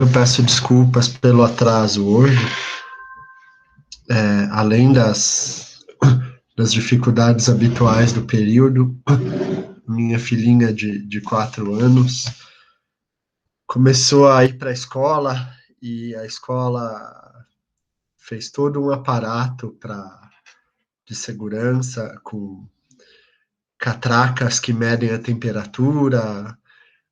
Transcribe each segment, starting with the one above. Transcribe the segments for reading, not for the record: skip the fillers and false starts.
Eu peço desculpas pelo atraso hoje, além das dificuldades habituais do período. Minha filhinha de 4 anos começou a ir para a escola e a escola fez todo um aparato de segurança com catracas que medem a temperatura.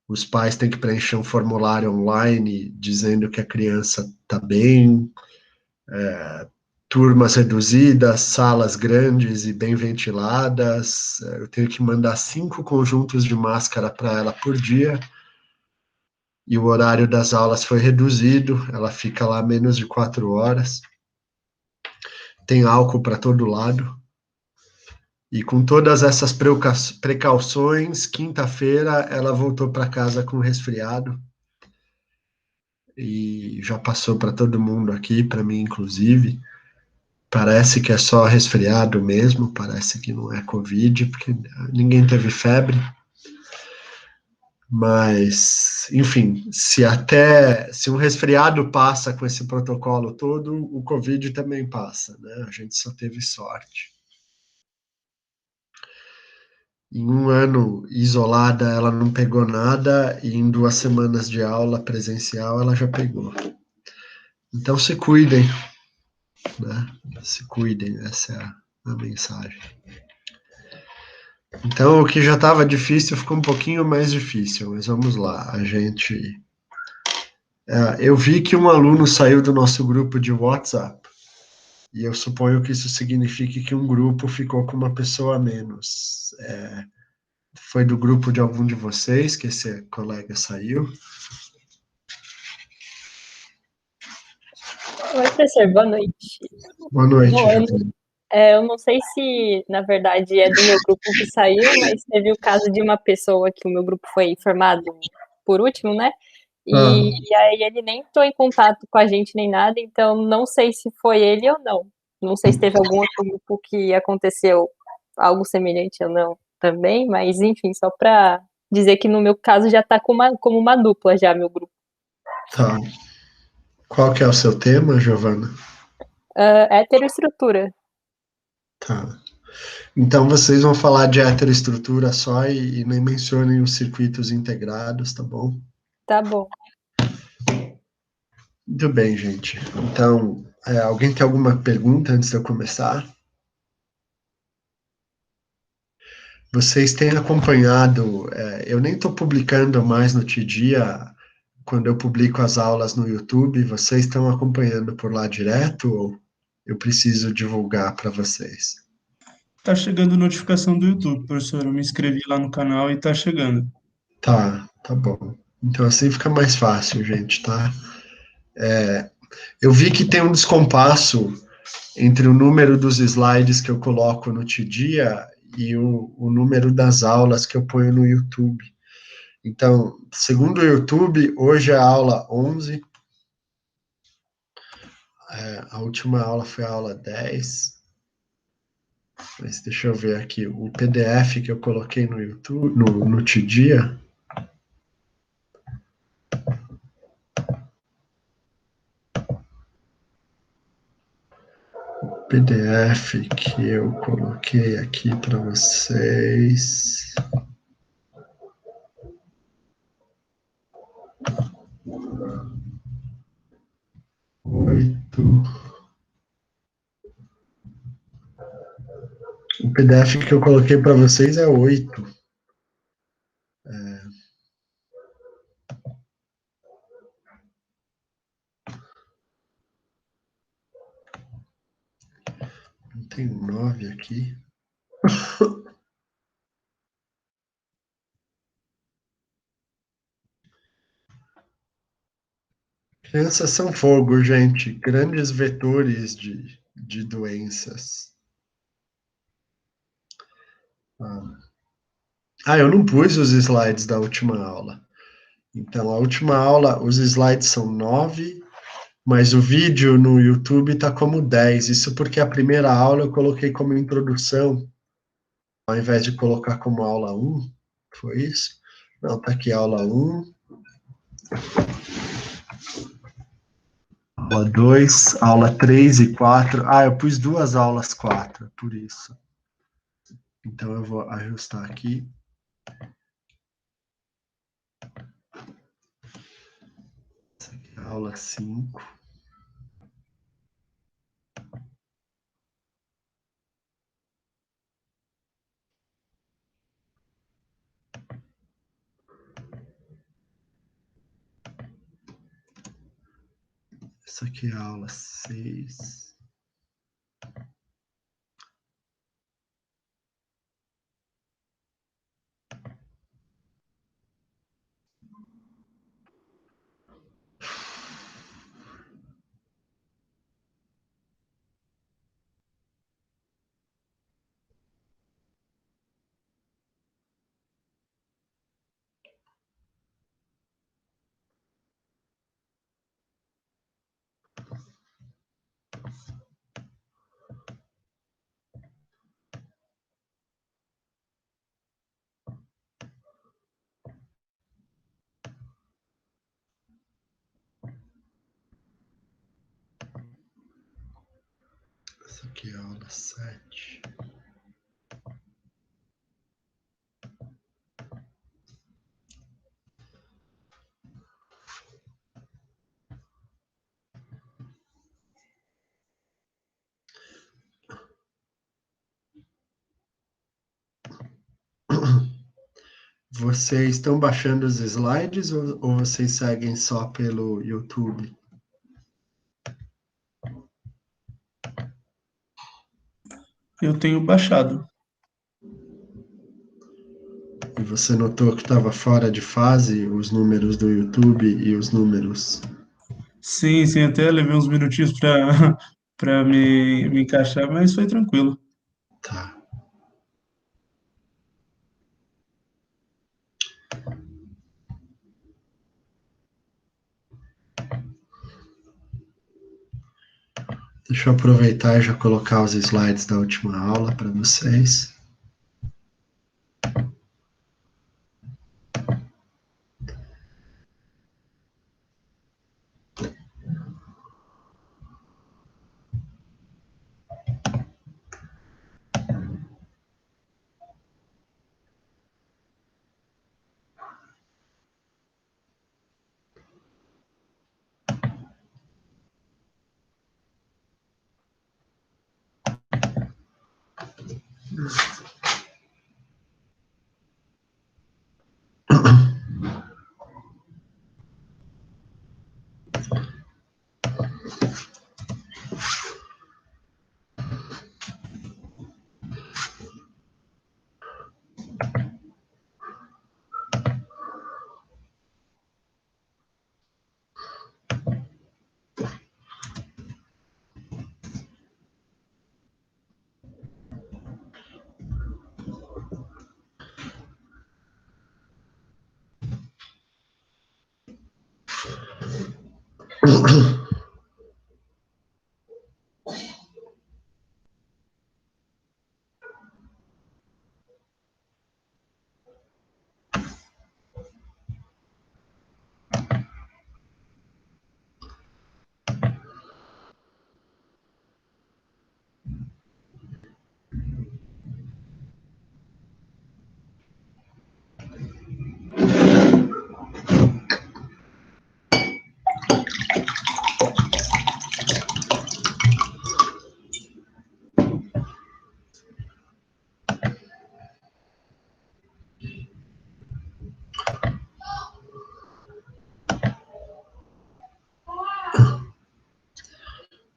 Os pais têm que preencher um formulário online dizendo que a criança está bem, turmas reduzidas, salas grandes e bem ventiladas. Eu tenho que mandar 5 conjuntos de máscara para ela por dia, e o horário das aulas foi reduzido, ela fica lá menos de 4 horas. Tem álcool para todo lado. E com todas essas precauções, quinta-feira ela voltou para casa com resfriado. E já passou para todo mundo aqui, para mim inclusive. Parece que é só resfriado mesmo, parece que não é Covid, porque ninguém teve febre. Mas, enfim, se um resfriado passa com esse protocolo todo, o Covid também passa, né? A gente só teve sorte. Em um ano isolada, ela não pegou nada, e em 2 semanas de aula presencial, ela já pegou. Então, se cuidem, né? Se cuidem, essa é a mensagem. Então, o que já estava difícil ficou um pouquinho mais difícil, mas vamos lá. Eu vi que um aluno saiu do nosso grupo de WhatsApp, e eu suponho que isso signifique que um grupo ficou com uma pessoa a menos. Foi do grupo de algum de vocês que esse colega saiu? Oi, professor, boa noite. Boa noite, Bom, Giovanni. eu não sei se, na verdade, é do meu grupo que saiu, mas teve o caso de uma pessoa que o meu grupo foi formado por último, né? Ah, E aí ele nem entrou em contato com a gente nem nada, então não sei se foi ele ou não. Não sei se teve algum outro grupo que aconteceu algo semelhante ou não também, mas enfim, só para dizer que no meu caso já está como uma dupla já, meu grupo. tá. Qual que é o seu tema, Giovana? Heteroestrutura. Tá. Então vocês vão falar de heteroestrutura só e nem mencionem os circuitos integrados, tá bom? Tá bom. Muito bem, gente. Então, alguém tem alguma pergunta antes de eu começar? Vocês têm acompanhado, eu nem estou publicando mais no Tidia, quando eu publico as aulas no YouTube, vocês estão acompanhando por lá direto ou eu preciso divulgar para vocês? Tá chegando notificação do YouTube, professor. Eu me inscrevi lá no canal e tá chegando. Tá bom. Então assim fica mais fácil, gente, tá? Eu vi que tem um descompasso entre o número dos slides que eu coloco no Tidia e o número das aulas que eu ponho no YouTube. Então, segundo o YouTube, hoje é a aula 11, a última aula foi a aula 10, mas deixa eu ver aqui, o PDF que eu coloquei no YouTube, no Tidia, PDF que eu coloquei aqui para vocês. O PDF que eu coloquei para vocês é 8. Não tem 9 aqui. Crianças são fogo, gente. Grandes vetores de doenças. Eu não pus os slides da última aula. Então, a última aula, os slides são 9, mas o vídeo no YouTube está como 10. Isso porque a primeira aula eu coloquei como introdução, ao invés de colocar como aula 1. Foi isso? Não, tá aqui aula 1. aula 2, aula 3 e 4. Ah, eu pus 2 aulas 4, por isso. Então eu vou ajustar aqui. Essa aqui é a aula 5. Essa aqui é a aula 6. Essa aqui é a aula 7. Vocês estão baixando os slides ou vocês seguem só pelo YouTube? Eu tenho baixado. E você notou que estava fora de fase os números do YouTube e os números? Sim, sim, até levei uns minutinhos para para me encaixar, mas foi tranquilo. Tá. Deixa eu aproveitar e já colocar os slides da última aula para vocês.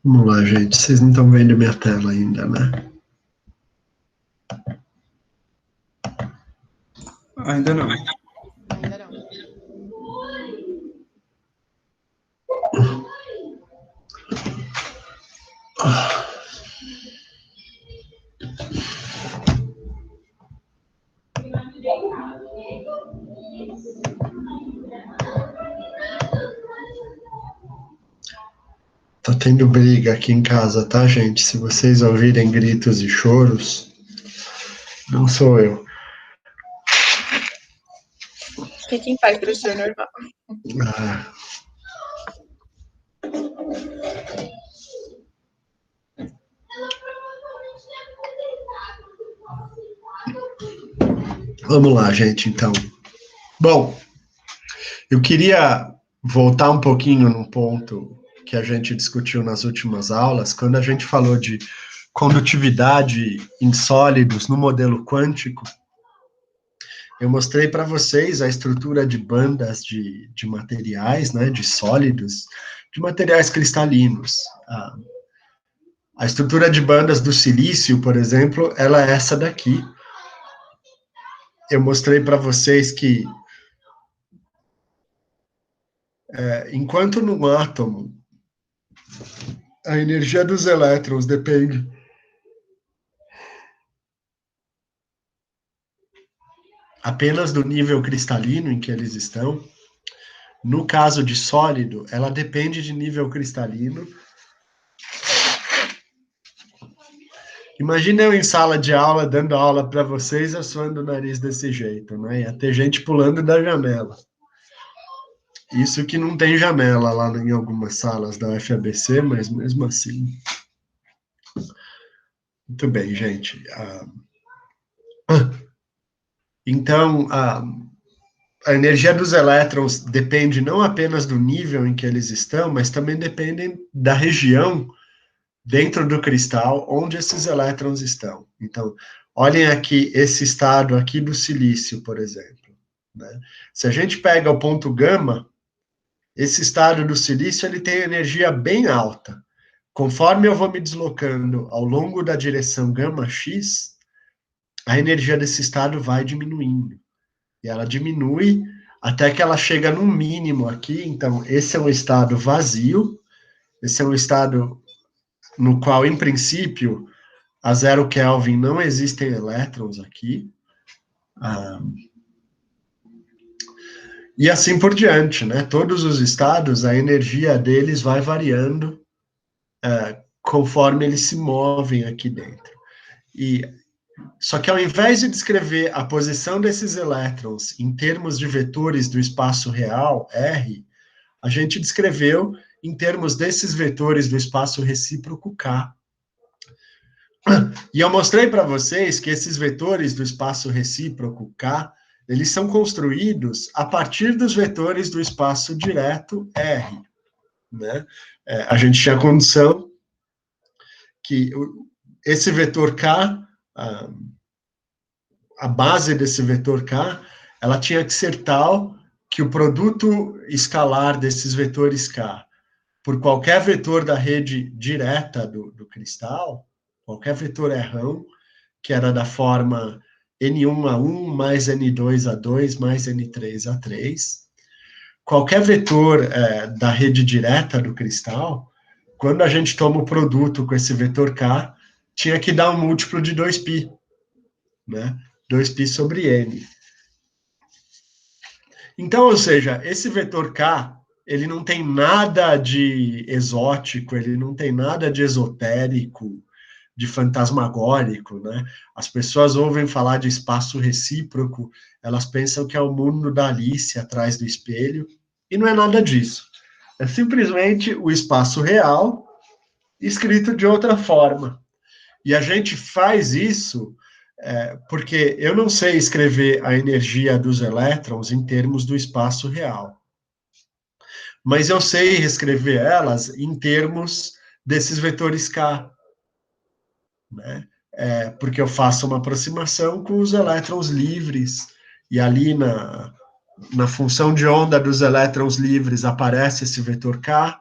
Vamos lá, gente. Vocês não estão vendo minha tela ainda, né? Ainda não. Ainda não. Tá tendo briga aqui em casa, tá, gente? Se vocês ouvirem gritos e choros, não sou eu. Fique em paz, professor, normal. Ah. Vamos lá, gente, então. Bom, eu queria voltar um pouquinho num ponto que a gente discutiu nas últimas aulas, quando a gente falou de condutividade em sólidos no modelo quântico. Eu mostrei para vocês a estrutura de bandas de materiais, né, de sólidos, de materiais cristalinos. A estrutura de bandas do silício, por exemplo, ela é essa daqui. Eu mostrei para vocês que, enquanto no átomo, a energia dos elétrons depende apenas do nível cristalino em que eles estão. No caso de sólido, ela depende de nível cristalino. Imagina eu em sala de aula, dando aula para vocês, assoando o nariz desse jeito, né? Ia ter gente pulando da janela. Isso que não tem janela lá em algumas salas da UFABC, mas mesmo assim. Muito bem, gente. Então, a energia dos elétrons depende não apenas do nível em que eles estão, mas também depende da região dentro do cristal onde esses elétrons estão. Então, olhem aqui esse estado aqui do silício, por exemplo, né? Se a gente pega o ponto gama, esse estado do silício ele tem energia bem alta. Conforme eu vou me deslocando ao longo da direção gama x, a energia desse estado vai diminuindo. E ela diminui até que ela chega num mínimo aqui. Então, esse é um estado vazio, esse é um estado no qual, em princípio, a 0 Kelvin não existem elétrons aqui. E assim por diante, né? Todos os estados, a energia deles vai variando conforme eles se movem aqui dentro. Só que ao invés de descrever a posição desses elétrons em termos de vetores do espaço real, R, a gente descreveu em termos desses vetores do espaço recíproco K. E eu mostrei para vocês que esses vetores do espaço recíproco K, eles são construídos a partir dos vetores do espaço direto R. Né? A gente tinha a condição que esse vetor K, a base desse vetor K, ela tinha que ser tal que o produto escalar desses vetores K por qualquer vetor da rede direta do cristal, qualquer vetor errão, que era da forma N1 a1 mais N2 a 2 mais N3 a 3, qualquer vetor da rede direta do cristal, quando a gente toma o produto com esse vetor K, tinha que dar um múltiplo de 2π, né? 2π sobre N. Então, ou seja, esse vetor K, ele não tem nada de exótico, ele não tem nada de esotérico, de fantasmagórico, né? As pessoas ouvem falar de espaço recíproco, elas pensam que é o mundo da Alice atrás do espelho, e não é nada disso. É simplesmente o espaço real escrito de outra forma. E a gente faz isso porque eu não sei escrever a energia dos elétrons em termos do espaço real. Mas eu sei escrever elas em termos desses vetores K, né? Porque eu faço uma aproximação com os elétrons livres, e ali na função de onda dos elétrons livres aparece esse vetor K.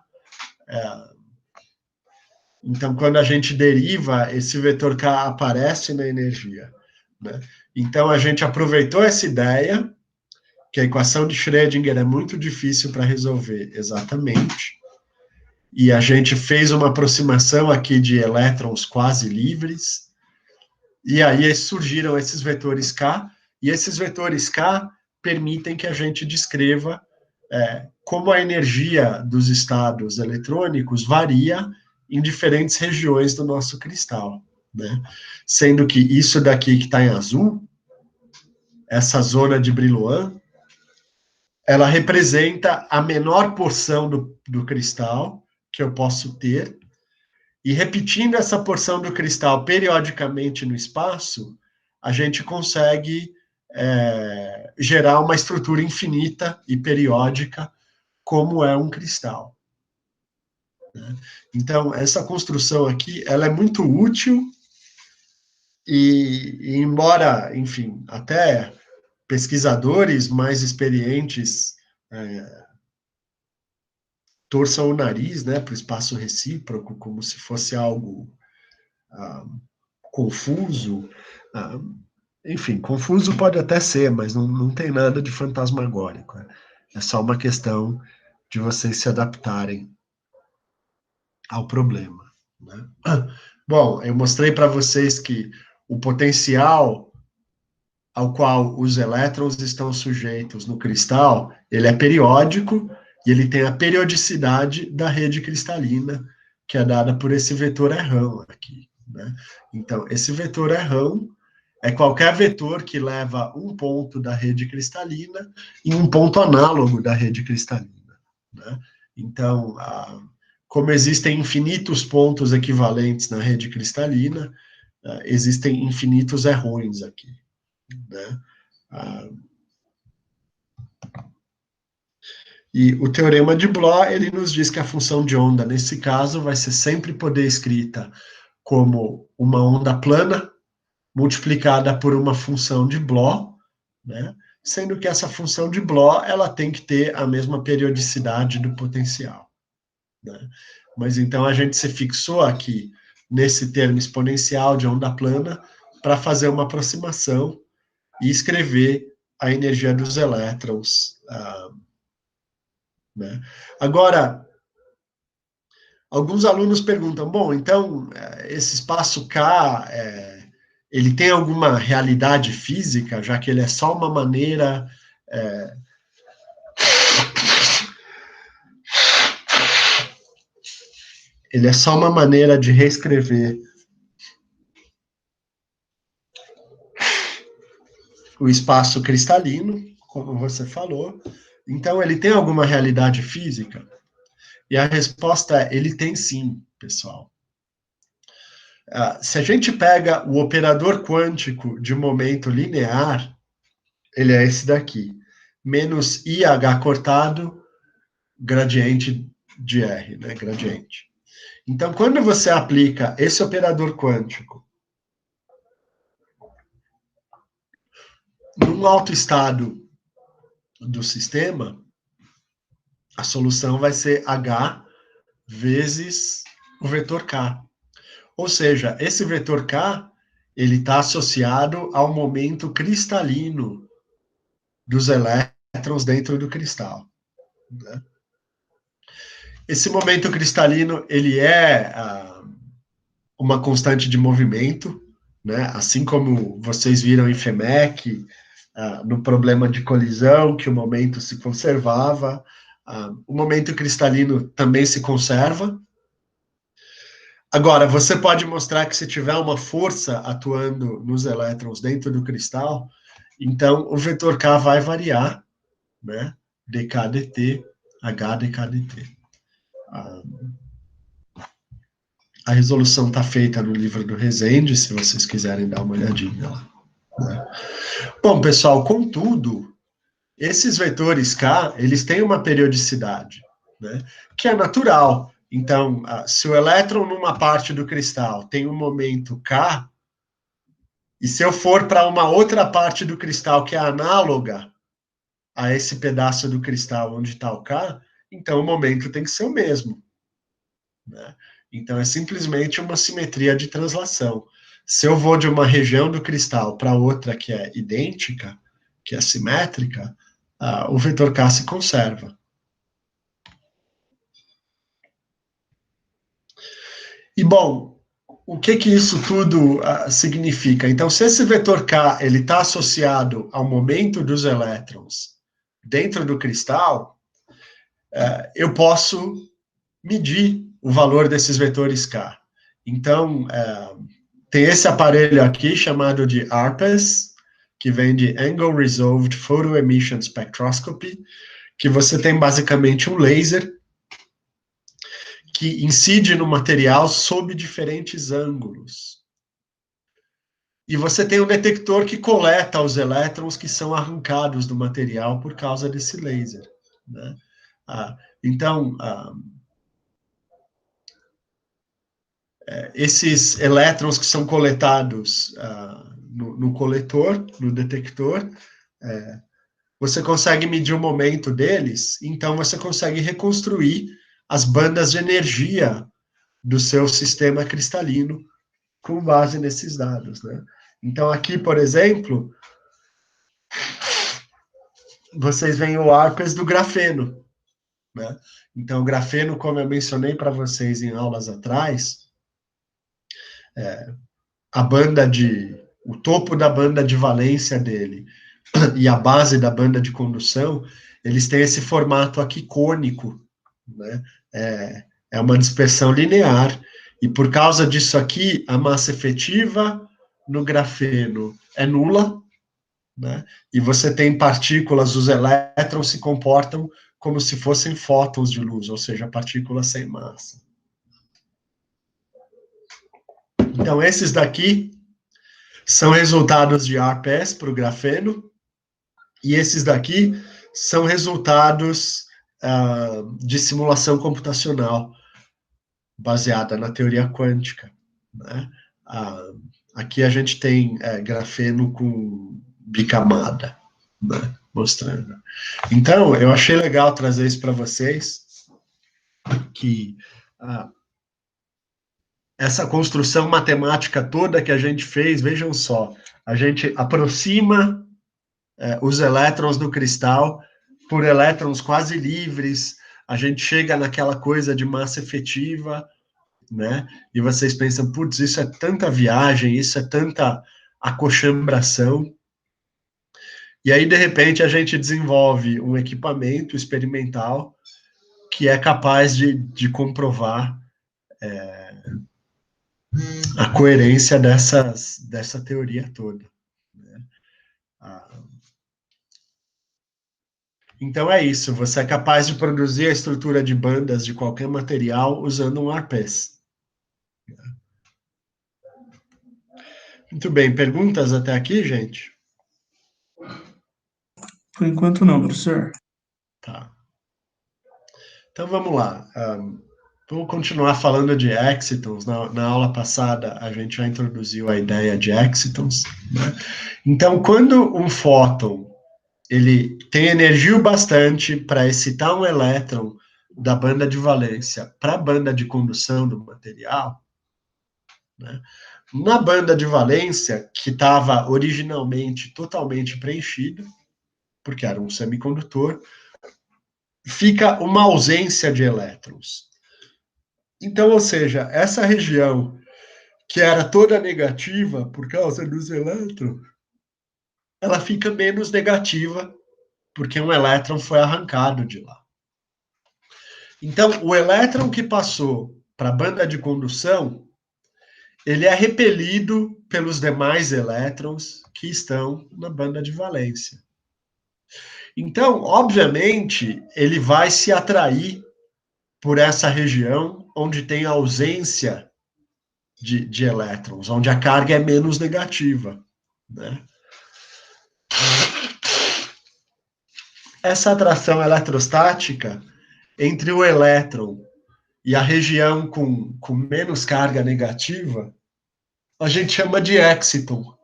Então, quando a gente deriva, esse vetor K aparece na energia, né? Então, a gente aproveitou essa ideia, que a equação de Schrödinger é muito difícil para resolver exatamente, e a gente fez uma aproximação aqui de elétrons quase livres, e aí surgiram esses vetores K, e esses vetores K permitem que a gente descreva como a energia dos estados eletrônicos varia em diferentes regiões do nosso cristal, né? Sendo que isso daqui que está em azul, essa zona de Brillouin, ela representa a menor porção do cristal que eu posso ter, e repetindo essa porção do cristal periodicamente no espaço, a gente consegue gerar uma estrutura infinita e periódica, como é um cristal. Né? Então, essa construção aqui, ela é muito útil, e embora, enfim, até pesquisadores mais experientes torçam o nariz, né, para o espaço recíproco, como se fosse algo confuso. Enfim, confuso pode até ser, mas não tem nada de fantasmagórico. É só uma questão de vocês se adaptarem ao problema. Né? Bom, eu mostrei para vocês que o potencial ao qual os elétrons estão sujeitos no cristal, ele é periódico, e ele tem a periodicidade da rede cristalina, que é dada por esse vetor errão aqui. Né? Então, esse vetor errão é qualquer vetor que leva um ponto da rede cristalina em um ponto análogo da rede cristalina. Né? Então, como existem infinitos pontos equivalentes na rede cristalina, existem infinitos errões aqui. Né? E o teorema de Bloch, ele nos diz que a função de onda, nesse caso, vai ser sempre poder escrita como uma onda plana multiplicada por uma função de Bloch, né? Sendo que essa função de Bloch, ela tem que ter a mesma periodicidade do potencial. Né? Mas então a gente se fixou aqui nesse termo exponencial de onda plana para fazer uma aproximação e escrever a energia dos elétrons. Né? Agora, alguns alunos perguntam, bom, então, esse espaço K, ele tem alguma realidade física, já que ele é só uma maneira... ele é só uma maneira de reescrever o espaço cristalino, como você falou. Então, ele tem alguma realidade física? E a resposta é, ele tem sim, pessoal. Se a gente pega o operador quântico de momento linear, ele é esse daqui, menos IH cortado, gradiente de R, né, gradiente. Então, quando você aplica esse operador quântico num autoestado do sistema, a solução vai ser H vezes o vetor K. Ou seja, esse vetor K, ele está associado ao momento cristalino dos elétrons dentro do cristal. Né? Esse momento cristalino, ele é uma constante de movimento, né? Assim como vocês viram em FEMEC, no problema de colisão, que o momento se conservava, o momento cristalino também se conserva. Agora, você pode mostrar que se tiver uma força atuando nos elétrons dentro do cristal, então o vetor K vai variar, né? dk dt, h dk dt. A resolução está feita no livro do Rezende, se vocês quiserem dar uma olhadinha lá. Né? Bom, pessoal, contudo, esses vetores K, eles têm uma periodicidade, né? Que é natural. Então, se o elétron numa parte do cristal tem um momento K, e se eu for para uma outra parte do cristal que é análoga a esse pedaço do cristal onde está o K, então o momento tem que ser o mesmo. Né? Então, é simplesmente uma simetria de translação. Se eu vou de uma região do cristal para outra que é idêntica, que é simétrica, o vetor K se conserva. E, bom, o que isso tudo significa? Então, se esse vetor K está associado ao momento dos elétrons dentro do cristal, eu posso medir o valor desses vetores K. Então, tem esse aparelho aqui chamado de ARPES, que vem de Angle Resolved Photoemission Spectroscopy, que você tem basicamente um laser que incide no material sob diferentes ângulos. E você tem um detector que coleta os elétrons que são arrancados do material por causa desse laser, né? Então, esses elétrons que são coletados no coletor, no detector, você consegue medir o momento deles, então você consegue reconstruir as bandas de energia do seu sistema cristalino com base nesses dados, né? Então, aqui, por exemplo, vocês veem o ARPES do grafeno, né? Então, o grafeno, como eu mencionei para vocês em aulas atrás, o topo da banda de valência dele e a base da banda de condução, eles têm esse formato aqui cônico, né? É uma dispersão linear, e por causa disso aqui, a massa efetiva no grafeno é nula, né? E você tem partículas, os elétrons se comportam como se fossem fótons de luz, ou seja, partículas sem massa. Então, esses daqui são resultados de ARPES para o grafeno, e esses daqui são resultados de simulação computacional baseada na teoria quântica, né? Aqui a gente tem grafeno com bicamada, né? Mostrando. Então, eu achei legal trazer isso para vocês, que essa construção matemática toda que a gente fez, vejam só, a gente aproxima os elétrons do cristal por elétrons quase livres, a gente chega naquela coisa de massa efetiva, né? E vocês pensam, putz, isso é tanta viagem, isso é tanta acochambração. E aí, de repente, a gente desenvolve um equipamento experimental que é capaz de comprovar a coerência dessa teoria toda, né? Então é isso, você é capaz de produzir a estrutura de bandas de qualquer material usando um ARPES. Muito bem, perguntas até aqui, gente? Por enquanto não, professor. Tá. Então vamos lá. Vou continuar falando de excitons. Na aula passada, a gente já introduziu a ideia de excitons, né? Então, quando um fóton ele tem energia o bastante para excitar um elétron da banda de valência para a banda de condução do material, né? Na banda de valência, que estava originalmente totalmente preenchida, porque era um semicondutor, fica uma ausência de elétrons. Então, ou seja, essa região que era toda negativa por causa dos elétrons, ela fica menos negativa porque um elétron foi arrancado de lá. Então, o elétron que passou para a banda de condução, ele é repelido pelos demais elétrons que estão na banda de valência. Então, obviamente, ele vai se atrair por essa região onde tem ausência de elétrons, onde a carga é menos negativa, né? Essa atração eletrostática entre o elétron e a região com menos carga negativa, a gente chama de exciton.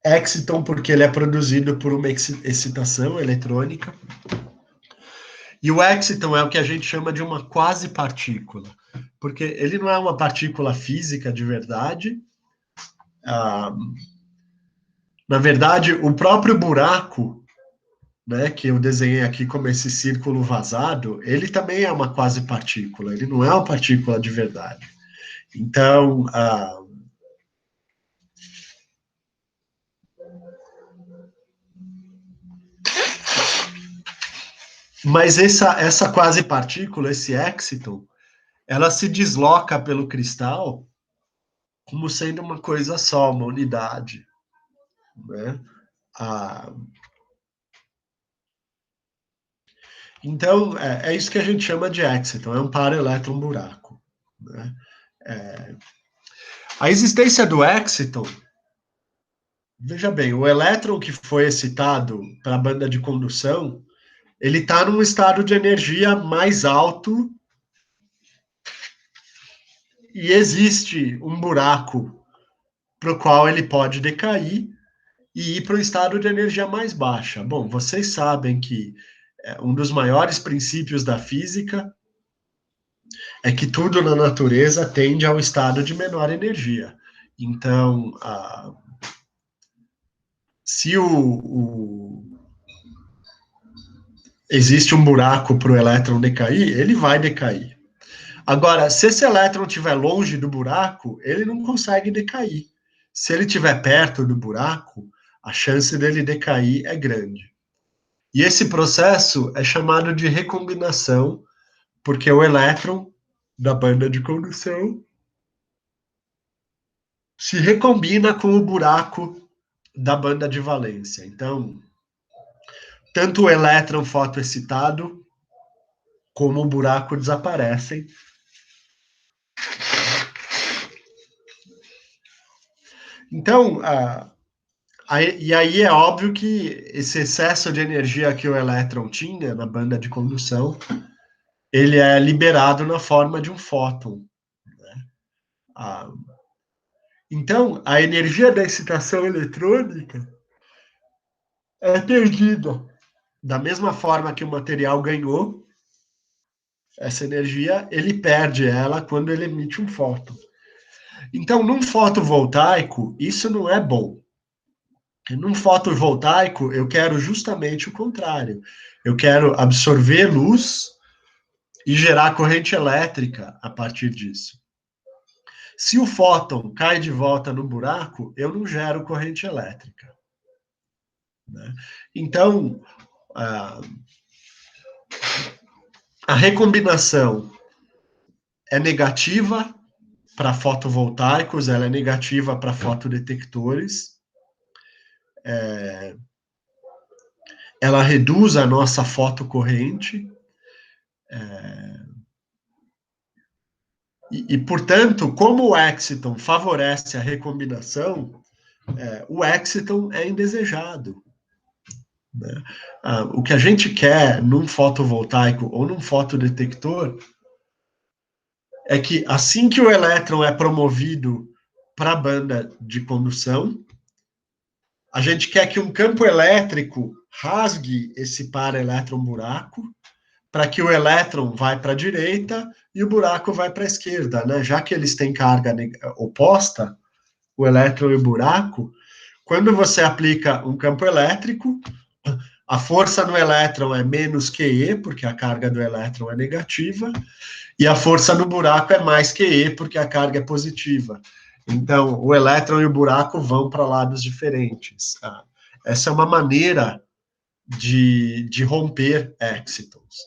Exciton porque ele é produzido por uma excitação eletrônica. E o exciton é o que a gente chama de uma quasi-partícula, porque ele não é uma partícula física de verdade. Na verdade, o próprio buraco, né, que eu desenhei aqui como esse círculo vazado, ele também é uma quasi-partícula, ele não é uma partícula de verdade. Então, mas essa quasi-partícula, esse exciton, ela se desloca pelo cristal como sendo uma coisa só, uma unidade, né? Então, é isso que a gente chama de exciton, é um para-elétron buraco, né? A existência do Exciton, veja bem, o elétron que foi excitado para a banda de condução, ele está num estado de energia mais alto e existe um buraco para o qual ele pode decair e ir para um estado de energia mais baixa. Bom, vocês sabem que um dos maiores princípios da física é que tudo na natureza tende ao estado de menor energia. Então, se existe um buraco para o elétron decair, ele vai decair. Agora, se esse elétron estiver longe do buraco, ele não consegue decair. Se ele estiver perto do buraco, a chance dele decair é grande. E esse processo é chamado de recombinação, porque o elétron da banda de condução se recombina com o buraco da banda de valência. Então, tanto o elétron fotoexcitado como o buraco desaparecem. Então, e aí é óbvio que esse excesso de energia que o elétron tinha na banda de condução, ele é liberado na forma de um fóton. Né? Então, a energia da excitação eletrônica é perdida. Da mesma forma que o material ganhou essa energia, ele perde ela quando ele emite um fóton. Então, num fotovoltaico, isso não é bom. Num fotovoltaico, eu quero justamente o contrário. Eu quero absorver luz e gerar corrente elétrica a partir disso. Se o fóton cai de volta no buraco, eu não gero corrente elétrica. Né? Então, a recombinação é negativa para fotovoltaicos, ela é negativa para fotodetectores. Ela reduz a nossa fotocorrente. Portanto, como o Exciton favorece a recombinação, o Exciton é indesejado. Né? O que a gente quer num fotovoltaico ou num fotodetector é que assim que o elétron é promovido para a banda de condução, a gente quer que um campo elétrico rasgue esse para-elétron-buraco para que o elétron vai para a direita e o buraco vai para a esquerda, né? Já que eles têm carga oposta, o elétron e o buraco, quando você aplica um campo elétrico, a força no elétron é menos QE, porque a carga do elétron é negativa, e a força no buraco é mais QE, porque a carga é positiva. Então, o elétron e o buraco vão para lados diferentes. Essa é uma maneira de romper excitons.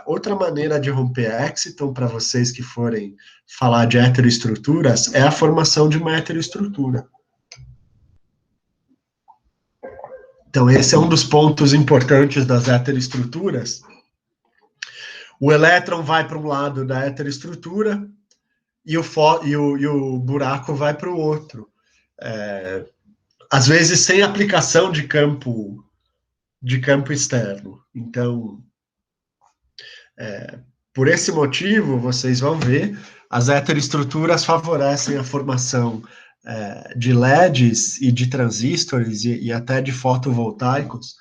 Outra maneira de romper exciton, para vocês que forem falar de heteroestruturas, é a formação de uma heteroestrutura. Então, esse é um dos pontos importantes das heteroestruturas. O elétron vai para um lado da heteroestrutura e o buraco vai para o outro. Às vezes, sem aplicação de campo externo. Então, por esse motivo, vocês vão ver, as heteroestruturas favorecem a formação de LEDs e de transistores e até de fotovoltaicos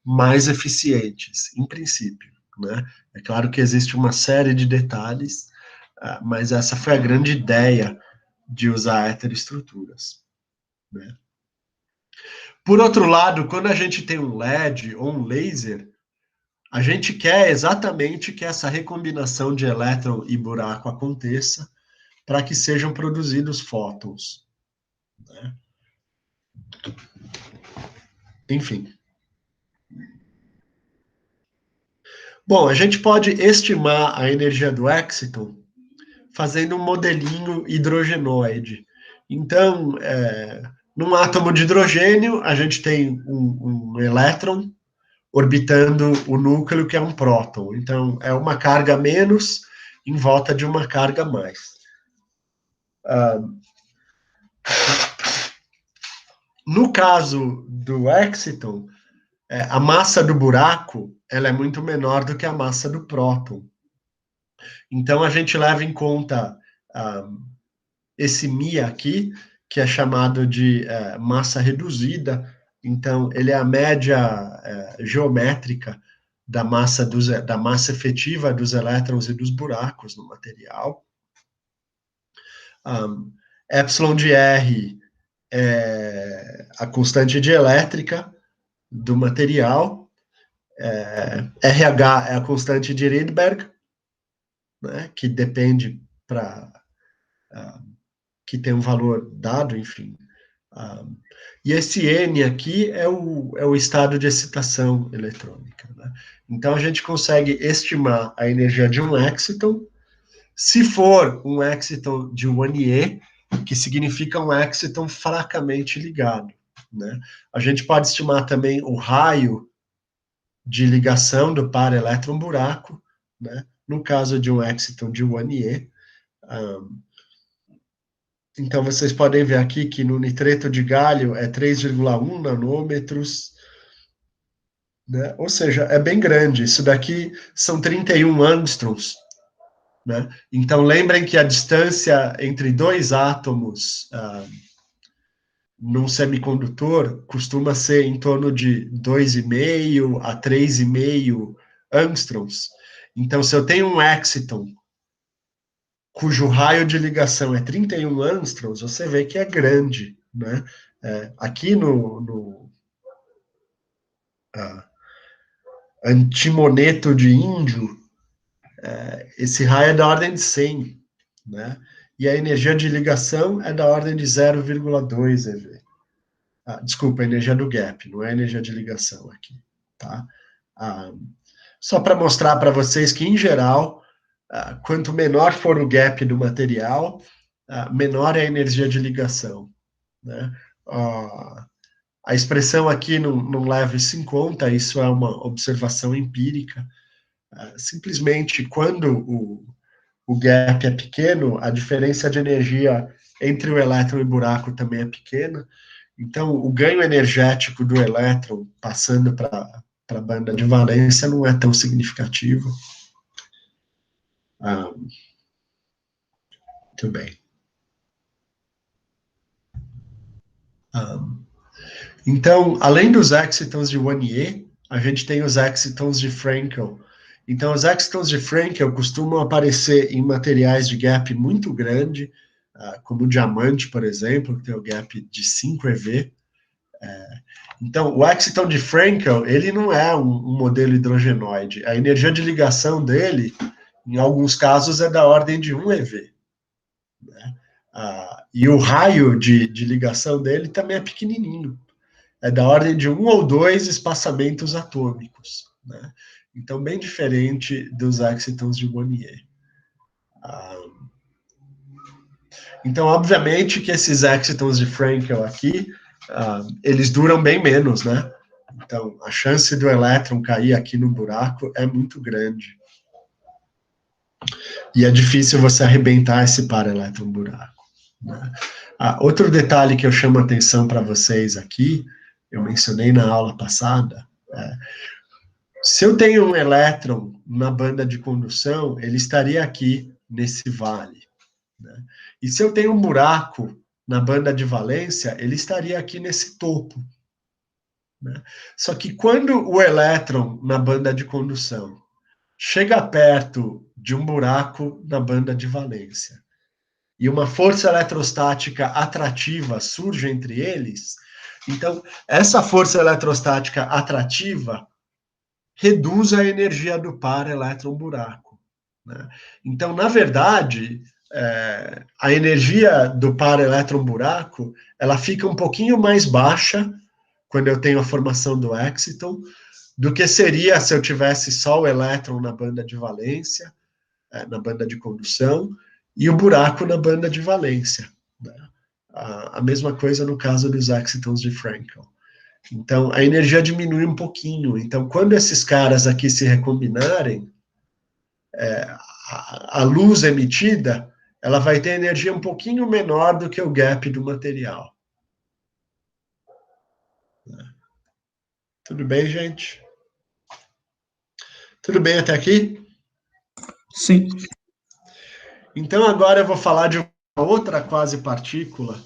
mais eficientes, em princípio. Né? É claro que existe uma série de detalhes, mas essa foi a grande ideia de usar heteroestruturas. Né? Por outro lado, quando a gente tem um LED ou um laser, a gente quer exatamente que essa recombinação de elétron e buraco aconteça para que sejam produzidos fótons. Né? Enfim. Bom, a gente pode estimar a energia do Exciton fazendo um modelinho hidrogenoide. Então, num átomo de hidrogênio, a gente tem um elétron orbitando o núcleo, que é um próton. Então, é uma carga menos em volta de uma carga mais. No caso do Exciton, a massa do buraco ela é muito menor do que a massa do próton. Então, a gente leva em conta esse μ aqui, que é chamado de massa reduzida. Então, ele é a média geométrica da massa efetiva dos elétrons e dos buracos no material. Epsilon de R é a constante dielétrica do material. RH é a constante de Rydberg, né, que depende que tem um valor dado, enfim. E esse N aqui é o estado de excitação eletrônica, né? Então, a gente consegue estimar a energia de um exciton. Se for um exciton de 1E, que significa um exciton fracamente ligado, né? A gente pode estimar também o raio de ligação do par elétron-buraco, né? No caso de um exciton de 1E. Então, vocês podem ver aqui que no nitreto de galho é 3,1 nanômetros, né? Ou seja, é bem grande. Isso daqui são 31 angstroms, né? Então, lembrem que a distância entre dois átomos num semicondutor costuma ser em torno de 2,5 a 3,5 angstroms. Então, se eu tenho um exciton cujo raio de ligação é 31 angstroms, você vê que é grande, né? Aqui no antimoneto de índio, esse raio é da ordem de 100, né? E a energia de ligação é da ordem de 0,2 eV. Desculpa, a energia do gap, não é a energia de ligação aqui, tá? Só para mostrar para vocês que, em geral, quanto menor for o gap do material, menor é a energia de ligação, né? A expressão aqui não leva isso em conta, isso é uma observação empírica. Simplesmente, quando o gap é pequeno, a diferença de energia entre o elétron e o buraco também é pequena. Então, o ganho energético do elétron passando para a banda de valência não é tão significativo. Muito bem. Então, além dos excitons de 1E, a gente tem os excitons de Frankel. Então, os excitons de Frankel costumam aparecer em materiais de gap muito grande, como o diamante, por exemplo, que tem o gap de 5 eV. Então, o exciton de Frankel, ele não é um modelo hidrogenoide. A energia de ligação dele, em alguns casos, é da ordem de 1 eV. Né? E o raio de ligação dele também é pequenininho. É da ordem de 1 ou 2 espaçamentos atômicos, né? Então, bem diferente dos excitons de 1E. Então, obviamente que esses excitons de Frankel aqui, eles duram bem menos, né? Então, a chance do elétron cair aqui no buraco é muito grande. E é difícil você arrebentar esse par elétron-buraco, né? Outro detalhe que eu chamo a atenção para vocês aqui, eu mencionei na aula passada, se eu tenho um elétron na banda de condução, ele estaria aqui nesse vale, né? E se eu tenho um buraco na banda de valência, ele estaria aqui nesse topo, né? Só que quando o elétron na banda de condução chega perto de um buraco na banda de valência e uma força eletrostática atrativa surge entre eles, então essa força eletrostática atrativa reduz a energia do par elétron-buraco, né? Então, na verdade, a energia do par elétron-buraco, ela fica um pouquinho mais baixa quando eu tenho a formação do exciton, do que seria se eu tivesse só o elétron na banda de valência, na banda de condução, e o buraco na banda de valência, né? A mesma coisa no caso dos excitons de Frankel. Então, a energia diminui um pouquinho. Então, quando esses caras aqui se recombinarem, a luz emitida, ela vai ter energia um pouquinho menor do que o gap do material. Tudo bem, gente? Tudo bem até aqui? Sim. Então, agora eu vou falar de uma outra quase partícula,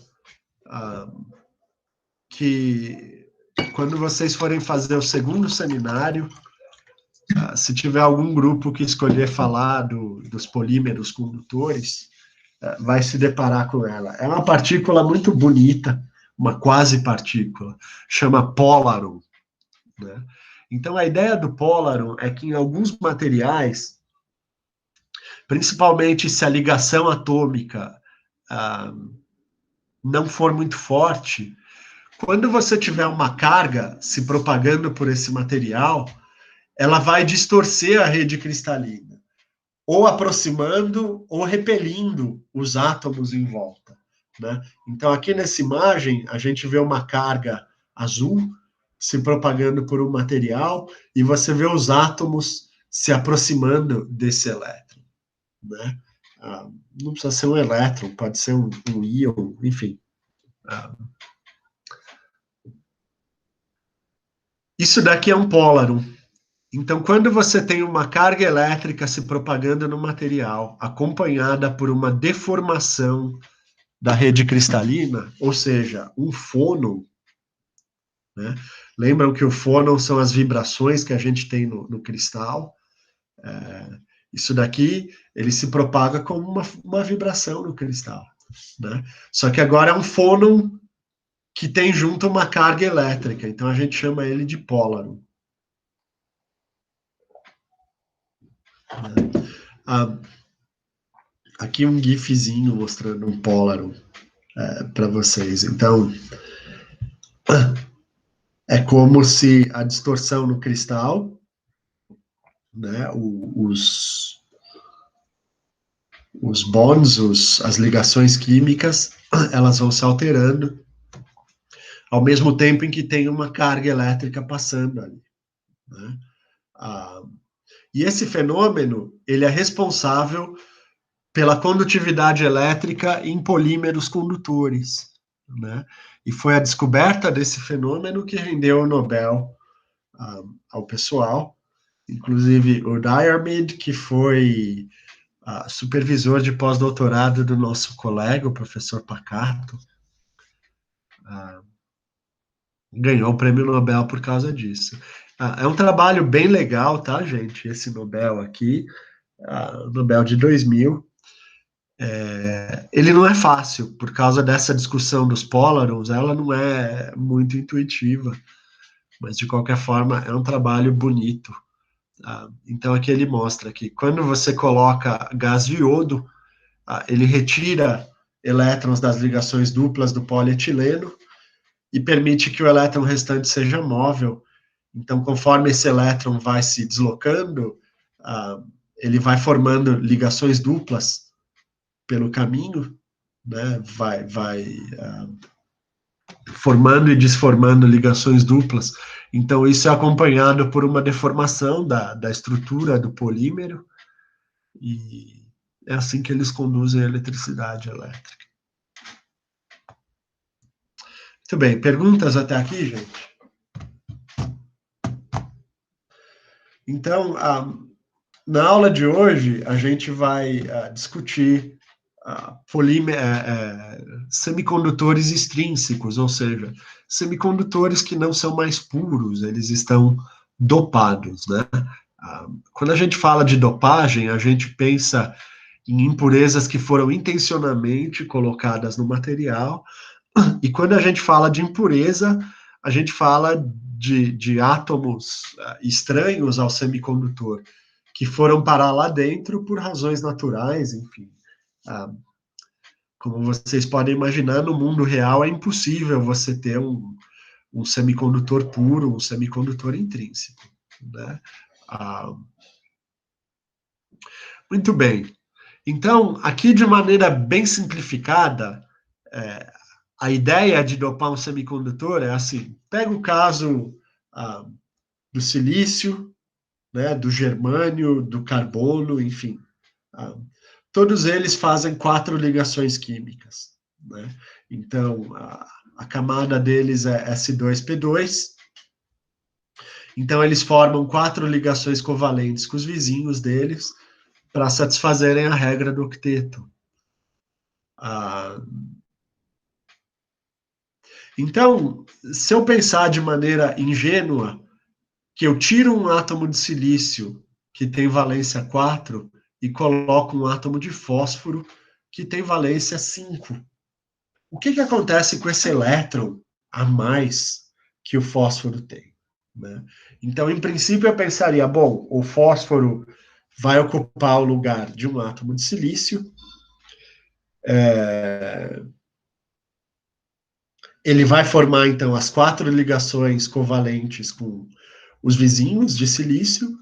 que quando vocês forem fazer o segundo seminário, se tiver algum grupo que escolher falar dos polímeros condutores, vai se deparar com ela. É uma partícula muito bonita, uma quase partícula, chama polarum, né? Então, a ideia do polarum é que em alguns materiais, principalmente se a ligação atômica não for muito forte, quando você tiver uma carga se propagando por esse material, ela vai distorcer a rede cristalina, ou aproximando ou repelindo os átomos em volta, né? Então, aqui nessa imagem, a gente vê uma carga azul se propagando por um material e você vê os átomos se aproximando desse elétron, né? Não precisa ser um elétron, pode ser um íon, enfim. Isso daqui é um polarum. Então, quando você tem uma carga elétrica se propagando no material, acompanhada por uma deformação da rede cristalina, ou seja, um fônon, né? Lembram que o fônon são as vibrações que a gente tem no cristal? Isso daqui, ele se propaga como uma vibração no cristal, né? Só que agora é um fônon que tem junto uma carga elétrica, então a gente chama ele de polarum. Aqui um gifzinho mostrando um polarum para vocês. Então, é como se a distorção no cristal, né, os bonds, as ligações químicas, elas vão se alterando, ao mesmo tempo em que tem uma carga elétrica passando ali, né? E esse fenômeno, ele é responsável pela condutividade elétrica em polímeros condutores, né? E foi a descoberta desse fenômeno que rendeu o Nobel ao pessoal, inclusive o Diarmid, que foi supervisor de pós-doutorado do nosso colega, o professor Pacato, ganhou o prêmio Nobel por causa disso. É um trabalho bem legal, tá, gente? Esse Nobel aqui, Nobel de 2000. Ele não é fácil, por causa dessa discussão dos polarons, ela não é muito intuitiva, mas de qualquer forma é um trabalho bonito. Então aqui ele mostra que quando você coloca gás de iodo, ele retira elétrons das ligações duplas do polietileno e permite que o elétron restante seja móvel. Então, conforme esse elétron vai se deslocando, ele vai formando ligações duplas pelo caminho, né? Vai formando e desformando ligações duplas. Então, isso é acompanhado por uma deformação da estrutura do polímero, e é assim que eles conduzem a eletricidade elétrica. Muito bem, perguntas até aqui, gente? Então, na aula de hoje, a gente vai discutir semicondutores extrínsecos, ou seja, semicondutores que não são mais puros, eles estão dopados, né? Quando a gente fala de dopagem, a gente pensa em impurezas que foram intencionalmente colocadas no material, e quando a gente fala de impureza, a gente fala de átomos estranhos ao semicondutor, que foram parar lá dentro por razões naturais, enfim. Como vocês podem imaginar, no mundo real é impossível você ter um semicondutor puro, um semicondutor intrínseco, né? Muito bem. Então, aqui de maneira bem simplificada, a ideia de dopar um semicondutor é assim: pega o caso do silício, né, do germânio, do carbono, enfim. todos eles fazem 4 ligações químicas, né? Então, a camada deles é S2P2, então eles formam 4 ligações covalentes com os vizinhos deles para satisfazerem a regra do octeto. Então, se eu pensar de maneira ingênua, que eu tiro um átomo de silício que tem valência 4 e coloco um átomo de fósforo que tem valência 5. O que acontece com esse elétron a mais que o fósforo tem? Né? Então, em princípio, eu pensaria, bom, o fósforo vai ocupar o lugar de um átomo de silício, ele vai formar, então, as 4 ligações covalentes com os vizinhos de silício,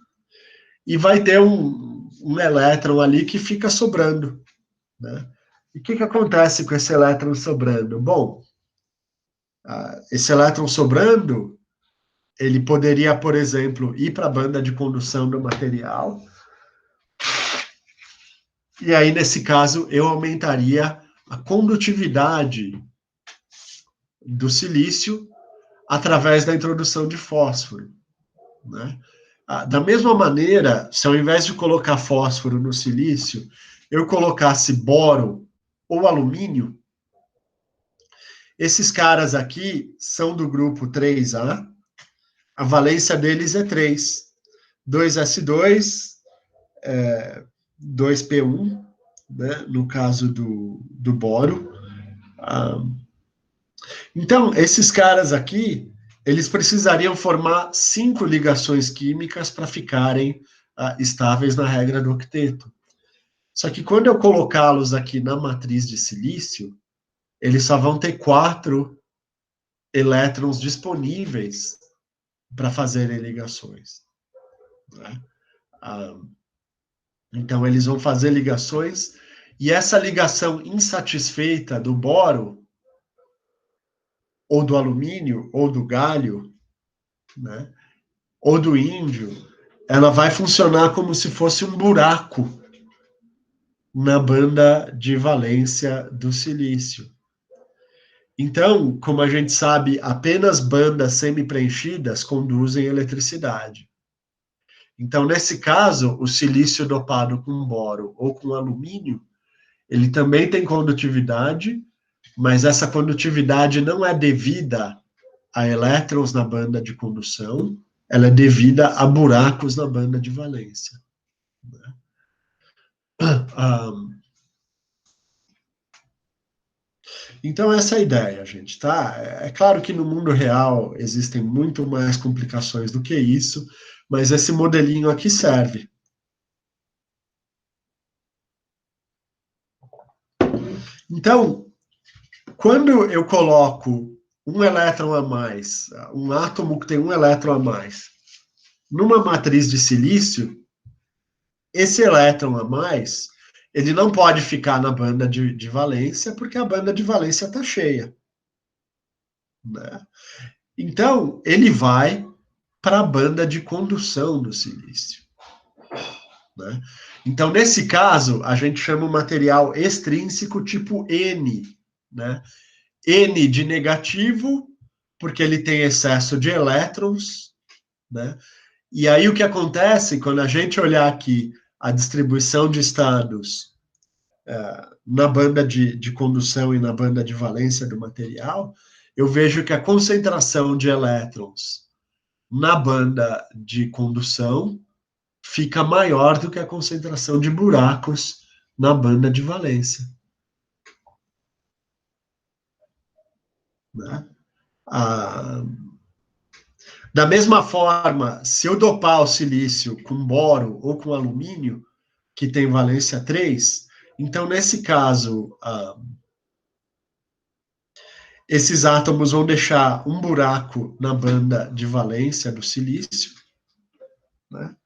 e vai ter um elétron ali que fica sobrando. Né? E o que acontece com esse elétron sobrando? Bom, esse elétron sobrando, ele poderia, por exemplo, ir para a banda de condução do material, e aí, nesse caso, eu aumentaria a condutividade do silício através da introdução de fósforo. Né? Da mesma maneira, se ao invés de colocar fósforo no silício, eu colocasse boro ou alumínio, esses caras aqui são do grupo 3A, a valência deles é 3. 2S2, 2P1, né, no caso do boro. Então, esses caras aqui, eles precisariam formar 5 ligações químicas para ficarem estáveis na regra do octeto. Só que quando eu colocá-los aqui na matriz de silício, eles só vão ter 4 elétrons disponíveis para fazerem ligações. Né? Então, eles vão fazer ligações, e essa ligação insatisfeita do boro, ou do alumínio, ou do galho, né, ou do índio, ela vai funcionar como se fosse um buraco na banda de valência do silício. Então, como a gente sabe, apenas bandas semi-preenchidas conduzem eletricidade. Então, nesse caso, o silício dopado com boro ou com alumínio, ele também tem condutividade, mas essa condutividade não é devida a elétrons na banda de condução, ela é devida a buracos na banda de valência. Então, essa é a ideia, gente, tá? É claro que no mundo real existem muito mais complicações do que isso, mas esse modelinho aqui serve. Então, quando eu coloco um elétron a mais, um átomo que tem um elétron a mais, numa matriz de silício, esse elétron a mais, ele não pode ficar na banda de valência, porque a banda de valência está cheia. Né? Então, ele vai para a banda de condução do silício. Né? Então, nesse caso, a gente chama o material extrínseco tipo N. Né? N de negativo, porque ele tem excesso de elétrons. Né? E aí o que acontece, quando a gente olhar aqui a distribuição de estados na banda de condução e na banda de valência do material, eu vejo que a concentração de elétrons na banda de condução fica maior do que a concentração de buracos na banda de valência. Né? Da mesma forma, se eu dopar o silício com boro ou com alumínio, que tem valência 3, então, nesse caso, esses átomos vão deixar um buraco na banda de valência do silício. Né?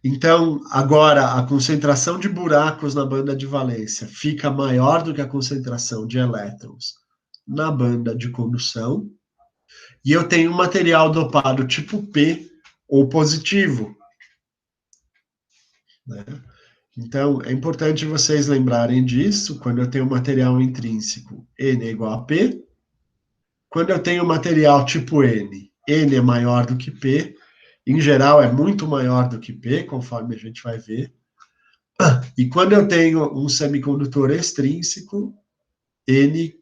Então, agora, a concentração de buracos na banda de valência fica maior do que a concentração de elétrons na banda de condução, e eu tenho um material dopado tipo P ou positivo. Né? Então, é importante vocês lembrarem disso quando eu tenho material intrínseco N é igual a P. Quando eu tenho material tipo N, N é maior do que P. Em geral, é muito maior do que P, conforme a gente vai ver. E quando eu tenho um semicondutor extrínseco, N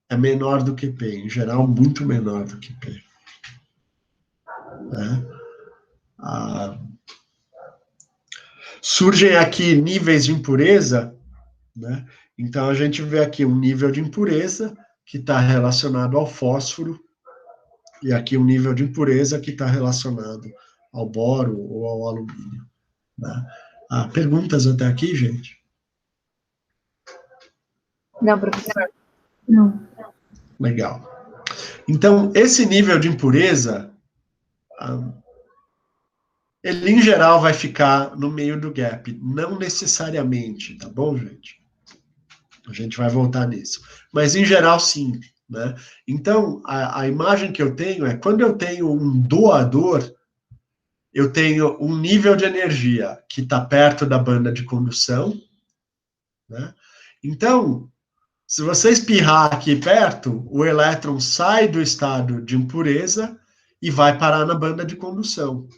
é menor do que P. Em geral, muito menor do que P. Né? Surgem aqui níveis de impureza, né? Então a gente vê aqui um nível de impureza que está relacionado ao fósforo, e aqui um nível de impureza que está relacionado ao boro ou ao alumínio. Né? Perguntas até aqui, gente? Não, professor. Não. Legal. Então, esse nível de impureza, ele em geral vai ficar no meio do gap, não necessariamente, tá bom, gente? A gente vai voltar nisso. Mas em geral, sim. Né? Então, a imagem que eu tenho é quando eu tenho um doador, eu tenho um nível de energia que está perto da banda de condução. Né? Então, se você espirrar aqui perto, o elétron sai do estado de impureza e vai parar na banda de condução.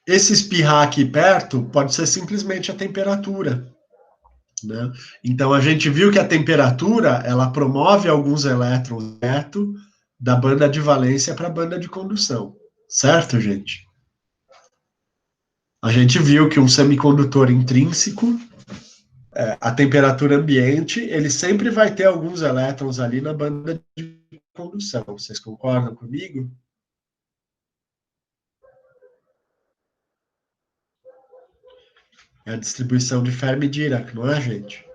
Esse espirrar aqui perto pode ser simplesmente a temperatura. Né? Então, a gente viu que a temperatura, ela promove alguns elétrons perto da banda de valência para a banda de condução. Certo, gente? A gente viu que um semicondutor intrínseco, a temperatura ambiente, ele sempre vai ter alguns elétrons ali na banda de condução. Vocês concordam comigo? É a distribuição de Fermi-Dirac, não é, gente?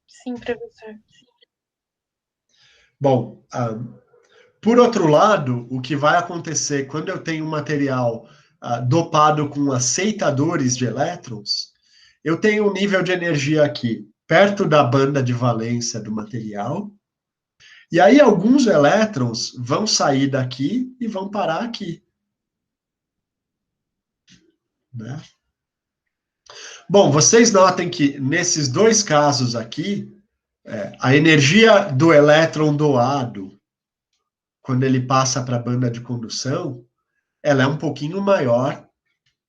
Sim, professor. Bom, por outro lado, o que vai acontecer quando eu tenho um material dopado com aceitadores de elétrons, eu tenho um nível de energia aqui perto da banda de valência do material, e aí alguns elétrons vão sair daqui e vão parar aqui. Né? Bom, vocês notem que nesses dois casos aqui, a energia do elétron doado, quando ele passa para a banda de condução, ela é um pouquinho maior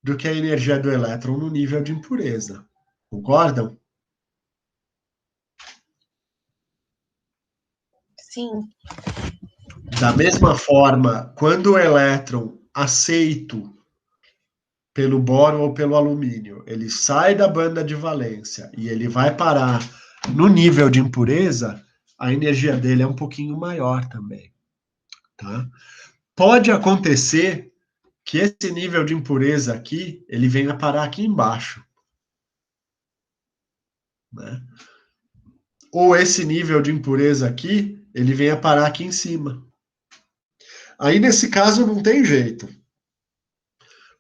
do que a energia do elétron no nível de impureza. Concordam? Sim. Da mesma forma, quando o elétron aceito pelo boro ou pelo alumínio, ele sai da banda de valência e ele vai parar no nível de impureza, a energia dele é um pouquinho maior também. Tá? Pode acontecer que esse nível de impureza aqui, ele venha parar aqui embaixo. Né? Ou esse nível de impureza aqui, ele venha parar aqui em cima. Aí, nesse caso, não tem jeito.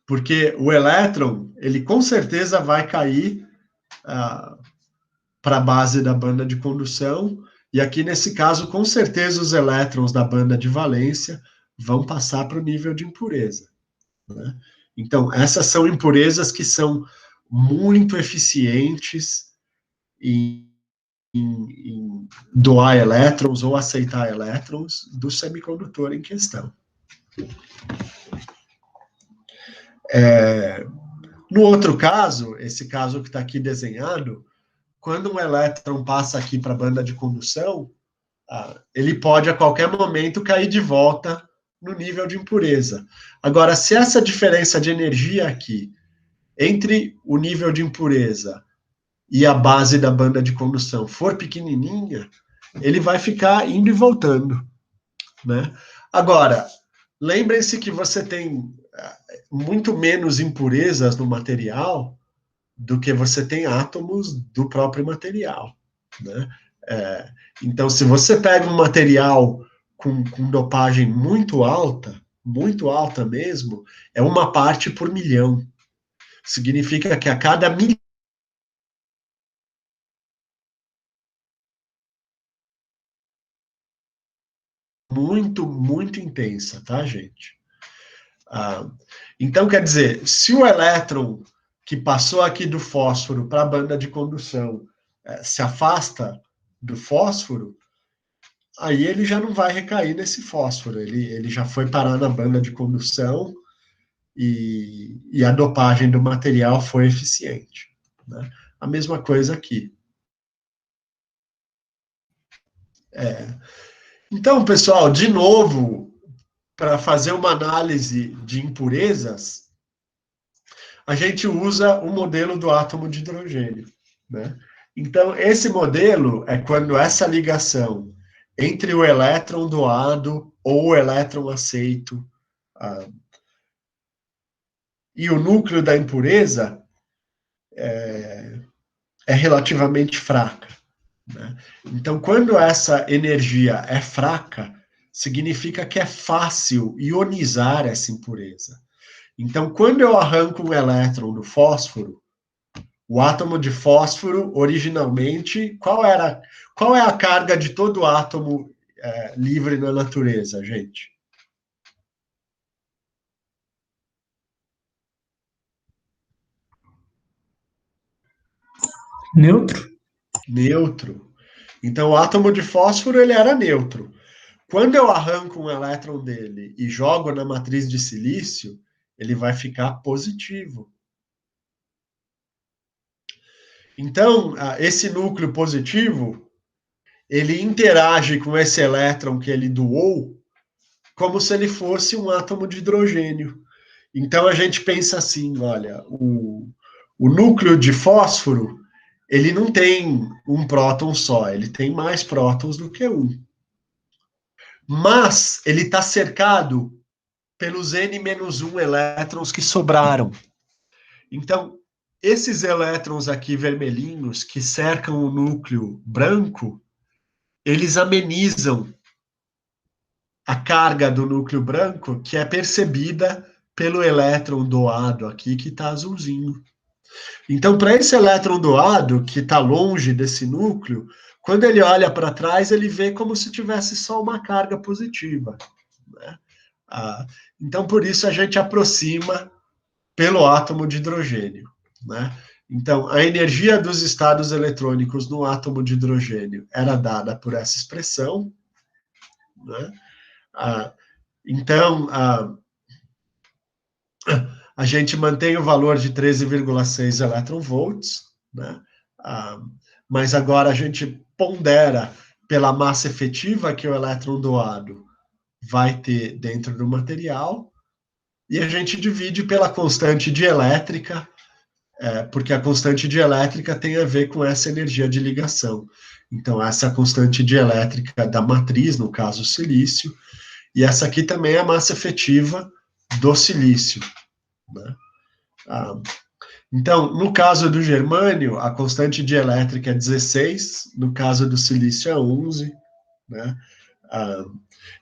Porque o elétron, ele com certeza vai cair para a base da banda de condução, e aqui, nesse caso, com certeza, os elétrons da banda de valência vão passar para o nível de impureza. Né? Então, essas são impurezas que são muito eficientes em doar elétrons ou aceitar elétrons do semicondutor em questão. No outro caso, esse caso que está aqui desenhado, quando um elétron passa aqui para a banda de condução, ele pode a qualquer momento cair de volta no nível de impureza. Agora, se essa diferença de energia aqui entre o nível de impureza e a base da banda de condução for pequenininha, ele vai ficar indo e voltando. Né? Agora, lembrem-se que você tem muito menos impurezas no material do que você tem átomos do próprio material. Né? Então, se você pega um material com dopagem muito alta mesmo, é uma parte por milhão. Significa que a cada milhão muito, muito intensa, tá, gente? Então, quer dizer, se o elétron que passou aqui do fósforo para a banda de condução se afasta do fósforo, aí ele já não vai recair nesse fósforo, ele já foi parar na banda de condução e a dopagem do material foi eficiente, né? A mesma coisa aqui. Então, pessoal, de novo, para fazer uma análise de impurezas, a gente usa o modelo do átomo de hidrogênio, né? Então, esse modelo é quando essa ligação entre o elétron doado ou o elétron aceito e o núcleo da impureza é relativamente fraca, né? Então, quando essa energia é fraca, significa que é fácil ionizar essa impureza. Então, quando eu arranco um elétron do fósforo, o átomo de fósforo, originalmente, qual é a carga de todo átomo livre na natureza, gente? Neutro? Neutro. Então, o átomo de fósforo, ele era neutro. Quando eu arranco um elétron dele e jogo na matriz de silício, ele vai ficar positivo. Então, esse núcleo positivo, ele interage com esse elétron que ele doou como se ele fosse um átomo de hidrogênio. Então, a gente pensa assim, olha, o núcleo de fósforo, ele não tem um próton só, ele tem mais prótons do que um. Mas ele está cercado pelos N-1 elétrons que sobraram. Então, esses elétrons aqui vermelhinhos que cercam o núcleo branco, eles amenizam a carga do núcleo branco que é percebida pelo elétron doado aqui, que está azulzinho. Então, para esse elétron doado, que está longe desse núcleo, quando ele olha para trás, ele vê como se tivesse só uma carga positiva, né? Então, por isso, a gente aproxima pelo átomo de hidrogênio, né? Então, a energia dos estados eletrônicos no átomo de hidrogênio era dada por essa expressão, né? Então, a gente mantém o valor de 13,6 eletronvolts, né? Mas agora a gente pondera pela massa efetiva que o elétron doado vai ter dentro do material, e a gente divide pela constante dielétrica, porque a constante dielétrica tem a ver com essa energia de ligação. Então, essa é a constante dielétrica da matriz, no caso, o silício, e essa aqui também é a massa efetiva do silício, né? Então, no caso do germânio, a constante dielétrica é 16, no caso do silício é 11, né?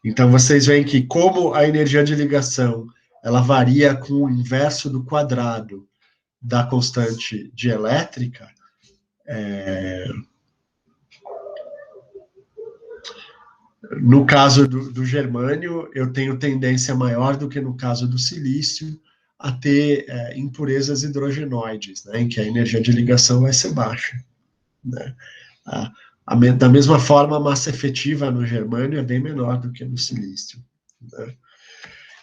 Então, vocês veem que como a energia de ligação ela varia com o inverso do quadrado da constante dielétrica, no caso do germânio, eu tenho tendência maior do que no caso do silício a ter impurezas hidrogenoides, né, em que a energia de ligação vai ser baixa, né? Da mesma forma, a massa efetiva no germânio é bem menor do que no silício, né?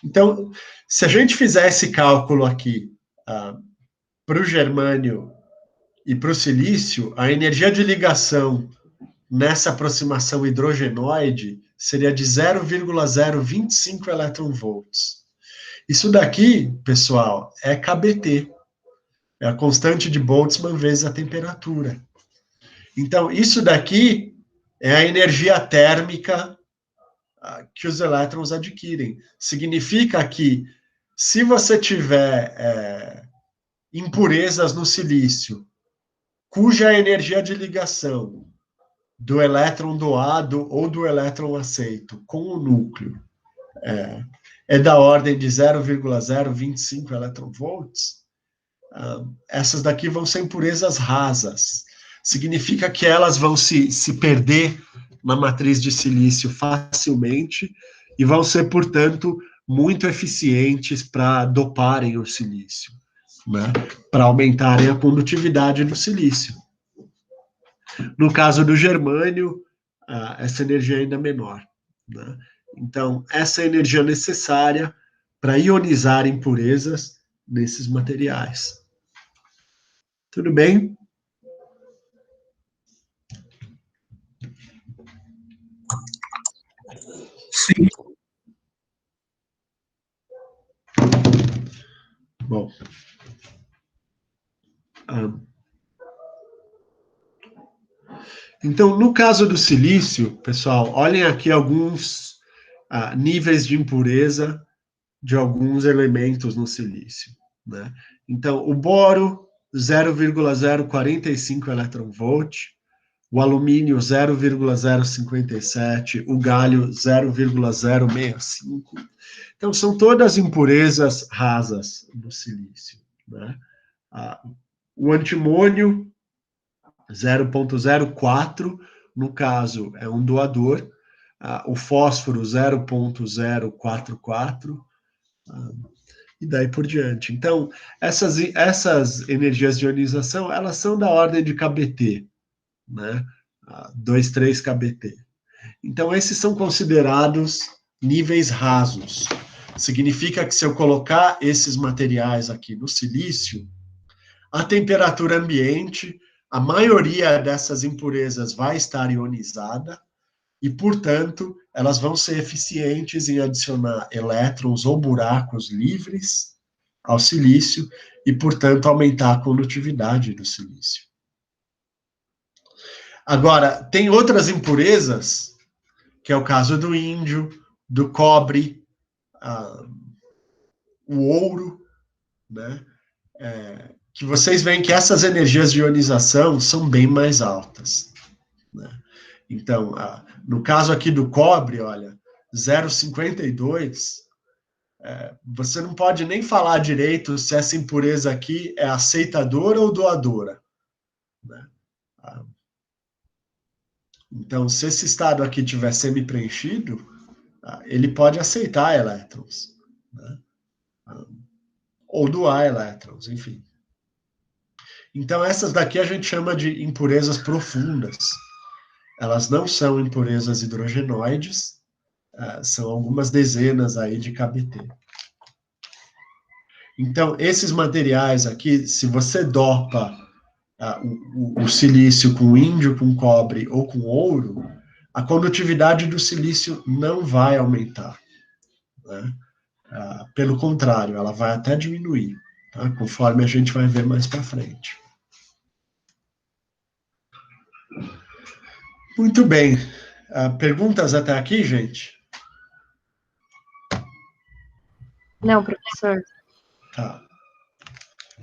Então, se a gente fizer esse cálculo aqui para o germânio e para o silício, a energia de ligação nessa aproximação hidrogenoide seria de 0,025 eletronvolts. Isso daqui, pessoal, é KBT, é a constante de Boltzmann vezes a temperatura. Então, isso daqui é a energia térmica que os elétrons adquirem. Significa que, se você tiver impurezas no silício, cuja energia de ligação do elétron doado ou do elétron aceito com o núcleo é da ordem de 0,025 eletronvolts, essas daqui vão ser impurezas rasas. Significa que elas vão se perder na matriz de silício facilmente e vão ser, portanto, muito eficientes para doparem o silício, né? Para aumentarem a condutividade do silício. No caso do germânio, essa energia é ainda menor, né? Então, essa é a energia necessária para ionizar impurezas nesses materiais. Tudo bem? Sim. Bom. Então, no caso do silício, pessoal, olhem aqui alguns níveis de impureza de alguns elementos no silício, né? Então, o boro, 0,045 eletronvolt, o alumínio, 0,057, o galho, 0,065. Então, são todas impurezas rasas do silício, né? O antimônio, 0,04, no caso, é um doador. O fósforo, 0,044, e daí por diante. Então, essas energias de ionização, elas são da ordem de kBt, né? 2, 3 kBt. Então, esses são considerados níveis rasos. Significa que se eu colocar esses materiais aqui no silício, a temperatura ambiente, a maioria dessas impurezas vai estar ionizada e, portanto, elas vão ser eficientes em adicionar elétrons ou buracos livres ao silício e, portanto, aumentar a condutividade do silício. Agora, tem outras impurezas, que é o caso do índio, do cobre, o ouro, né? Que vocês veem que essas energias de ionização são bem mais altas, né? Então, no caso aqui do cobre, olha, 0,52, você não pode nem falar direito se essa impureza aqui é aceitadora ou doadora, né? Então, se esse estado aqui tiver semi-preenchido, ele pode aceitar elétrons, né? Ou doar elétrons, enfim. Então, essas daqui a gente chama de impurezas profundas. Elas não são impurezas hidrogenoides, são algumas dezenas aí de kBt. Então, esses materiais aqui, se você dopa o silício com índio, com cobre ou com ouro, a condutividade do silício não vai aumentar, né? Pelo contrário, ela vai até diminuir, tá? Conforme a gente vai ver mais para frente. Muito bem. Perguntas até aqui, gente? Não, professor. Tá.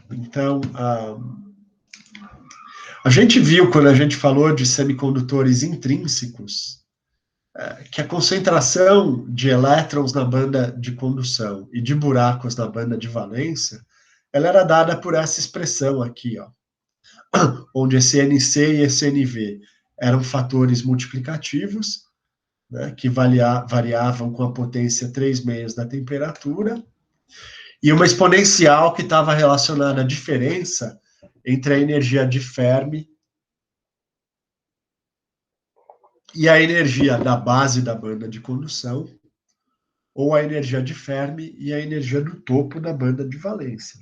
Então, a gente viu, quando a gente falou de semicondutores intrínsecos, que a concentração de elétrons na banda de condução e de buracos na banda de valência, ela era dada por essa expressão aqui, ó, onde esse NC e esse NV eram fatores multiplicativos, né, que variavam com a potência 3/6 da temperatura, e uma exponencial que estava relacionada à diferença entre a energia de Fermi e a energia da base da banda de condução, ou a energia de Fermi e a energia do topo da banda de valência.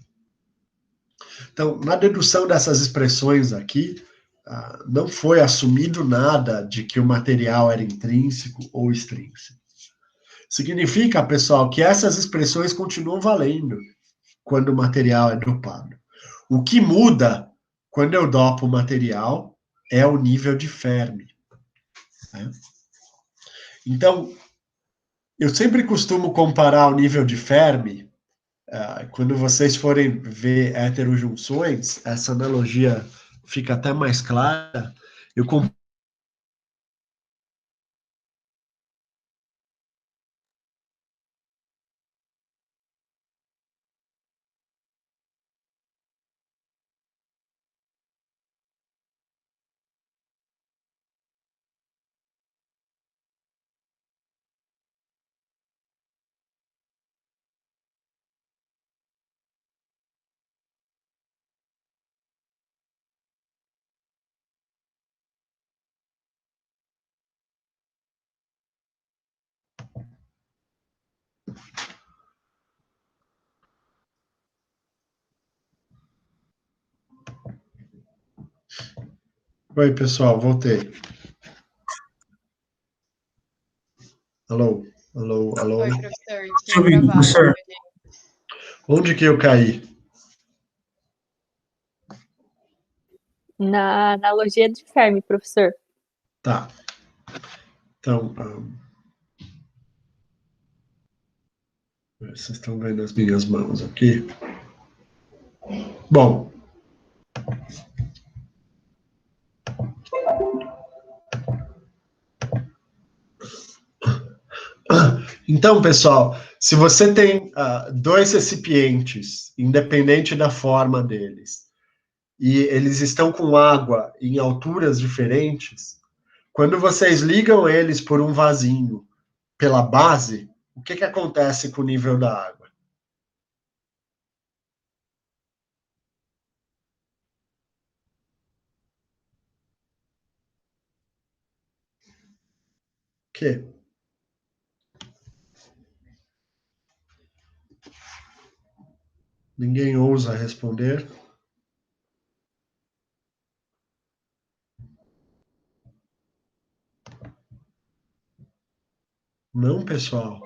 Então, na dedução dessas expressões aqui, não foi assumido nada de que o material era intrínseco ou extrínseco. Significa, pessoal, que essas expressões continuam valendo quando o material é dopado. O que muda quando eu dopo o material é o nível de Fermi, né? Então, eu sempre costumo comparar o nível de Fermi, quando vocês forem ver heterojunções, essa analogia fica até mais clara. Eu Oi, pessoal, voltei. Alô, alô, alô. Oi, professor. Te Tinha ouvindo, travado. professor. Onde que eu caí? Na analogia de Fermi, professor. Tá. Então, vocês estão vendo as minhas mãos aqui? Bom, então, pessoal, se você tem dois recipientes, independente da forma deles, e eles estão com água em alturas diferentes, quando vocês ligam eles por um vasinho pela base, o que acontece com o nível da água? Que? Ninguém ousa responder? Não, pessoal.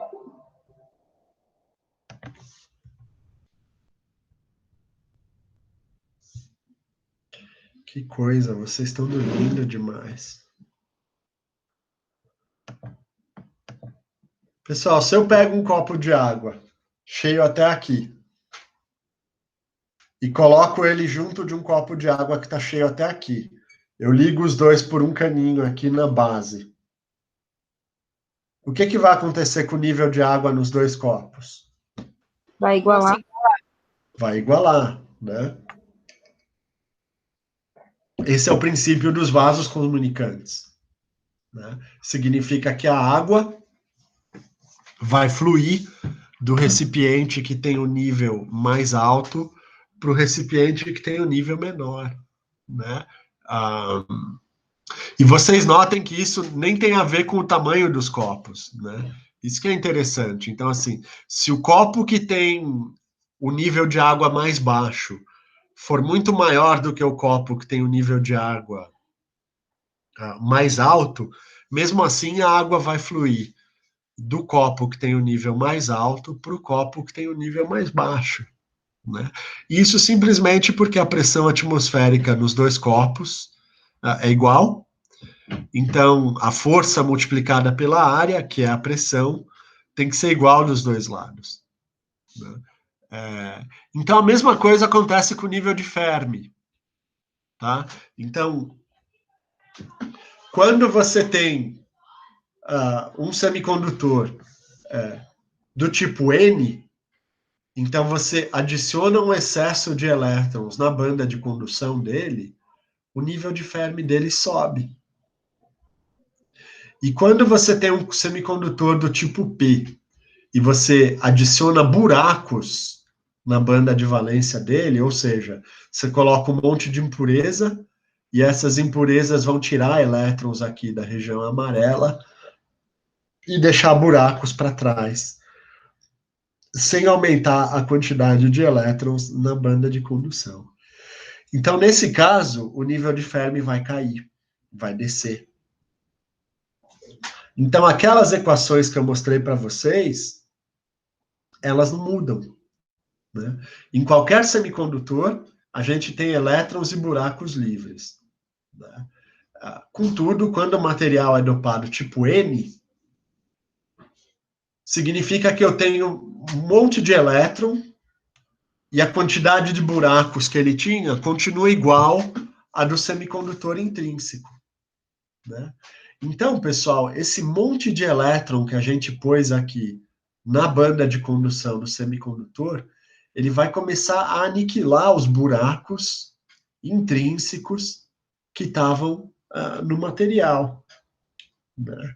Que coisa, vocês estão dormindo demais. Pessoal, se eu pego um copo de água, cheio até aqui, e coloco ele junto de um copo de água que está cheio até aqui, eu ligo os dois por um caninho aqui na base. O que vai acontecer com o nível de água nos dois copos? Vai igualar. Vai igualar, né? Esse é o princípio dos vasos comunicantes, né? Significa que a água vai fluir do recipiente que tem o nível mais alto para o recipiente que tem o nível menor, né? E vocês notem que isso nem tem a ver com o tamanho dos copos, né? Isso que é interessante. Então, assim, se o copo que tem o nível de água mais baixo for muito maior do que o copo que tem o nível de água mais alto, mesmo assim a água vai fluir do copo que tem o nível mais alto para o copo que tem o nível mais baixo, né? Isso simplesmente porque a pressão atmosférica nos dois copos é igual. Então, a força multiplicada pela área, que é a pressão, tem que ser igual dos dois lados, né? Então, a mesma coisa acontece com o nível de Fermi, tá? Então, quando você tem um semicondutor do tipo N, então você adiciona um excesso de elétrons na banda de condução dele, o nível de Fermi dele sobe. E quando você tem um semicondutor do tipo P e você adiciona buracos na banda de valência dele, ou seja, você coloca um monte de impureza e essas impurezas vão tirar elétrons aqui da região amarela e deixar buracos para trás, sem aumentar a quantidade de elétrons na banda de condução. Então, nesse caso, o nível de Fermi vai cair, vai descer. Então, aquelas equações que eu mostrei para vocês, elas não mudam, né? Em qualquer semicondutor, a gente tem elétrons e buracos livres, né? Contudo, quando o material é dopado tipo N, significa que eu tenho um monte de elétron e a quantidade de buracos que ele tinha continua igual à do semicondutor intrínseco, né? Então, pessoal, esse monte de elétron que a gente pôs aqui na banda de condução do semicondutor, ele vai começar a aniquilar os buracos intrínsecos que estavam no material, né?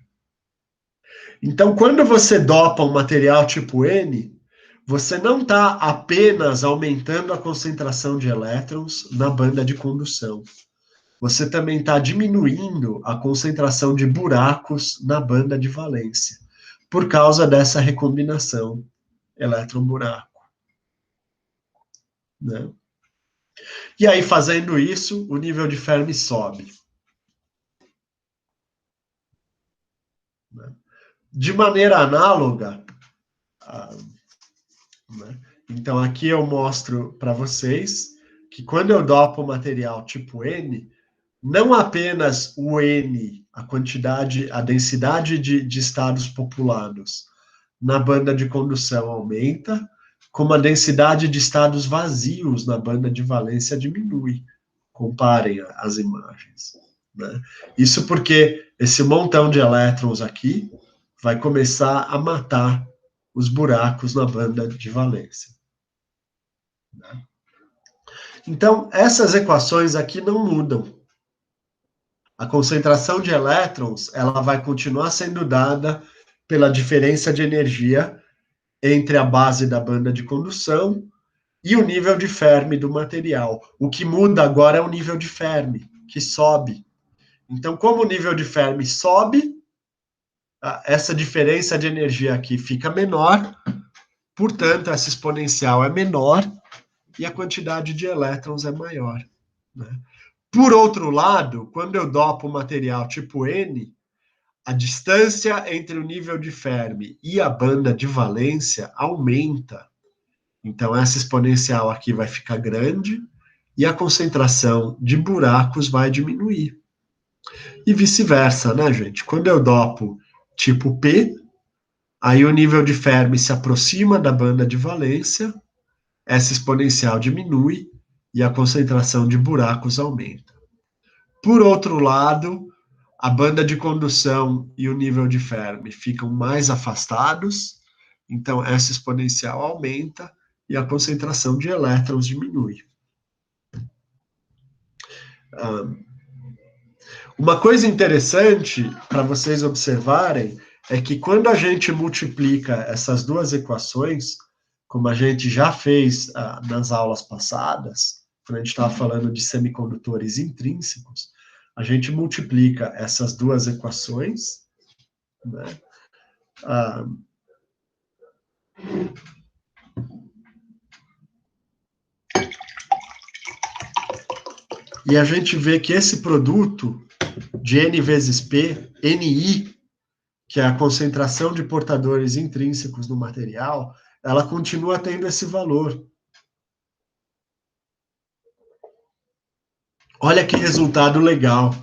Então, quando você dopa um material tipo N, você não está apenas aumentando a concentração de elétrons na banda de condução. Você também está diminuindo a concentração de buracos na banda de valência, por causa dessa recombinação elétron-buraco, né? E aí, fazendo isso, o nível de Fermi sobe, De maneira análoga, né? Então, aqui eu mostro para vocês que quando eu dopo o material tipo N, não apenas o N, a quantidade, a densidade de estados populados na banda de condução aumenta, como a densidade de estados vazios na banda de valência diminui. Comparem as imagens, né? Isso porque esse montão de elétrons aqui vai começar a matar os buracos na banda de valência, né? Então, essas equações aqui não mudam. A concentração de elétrons, ela vai continuar sendo dada pela diferença de energia entre a base da banda de condução e o nível de Fermi do material. O que muda agora é o nível de Fermi, que sobe. Então, como o nível de Fermi sobe, essa diferença de energia aqui fica menor, portanto, essa exponencial é menor e a quantidade de elétrons é maior, né? Por outro lado, quando eu dopo o material tipo N, a distância entre o nível de Fermi e a banda de valência aumenta. Então, essa exponencial aqui vai ficar grande e a concentração de buracos vai diminuir. E vice-versa, né, gente? Quando eu dopo tipo P, aí o nível de Fermi se aproxima da banda de valência, essa exponencial diminui e a concentração de buracos aumenta. Por outro lado, a banda de condução e o nível de Fermi ficam mais afastados, então essa exponencial aumenta e a concentração de elétrons diminui. Uma coisa interessante para vocês observarem é que quando a gente multiplica essas duas equações, como a gente já fez nas aulas passadas, quando a gente estava falando de semicondutores intrínsecos, a gente multiplica essas duas equações, né? E a gente vê que esse produto de N vezes P, NI, que é a concentração de portadores intrínsecos no material, ela continua tendo esse valor. Olha que resultado legal.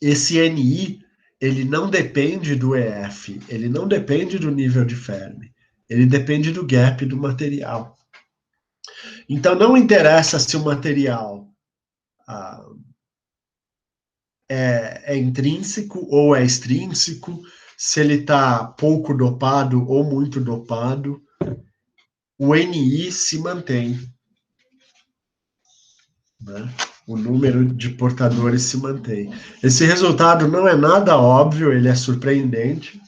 Esse NI, ele não depende do EF, ele não depende do nível de Fermi, ele depende do gap do material. Então, não interessa se o material é intrínseco ou é extrínseco, se ele está pouco dopado ou muito dopado, o NI se mantém, né? O número de portadores se mantém. Esse resultado não é nada óbvio, ele é surpreendente.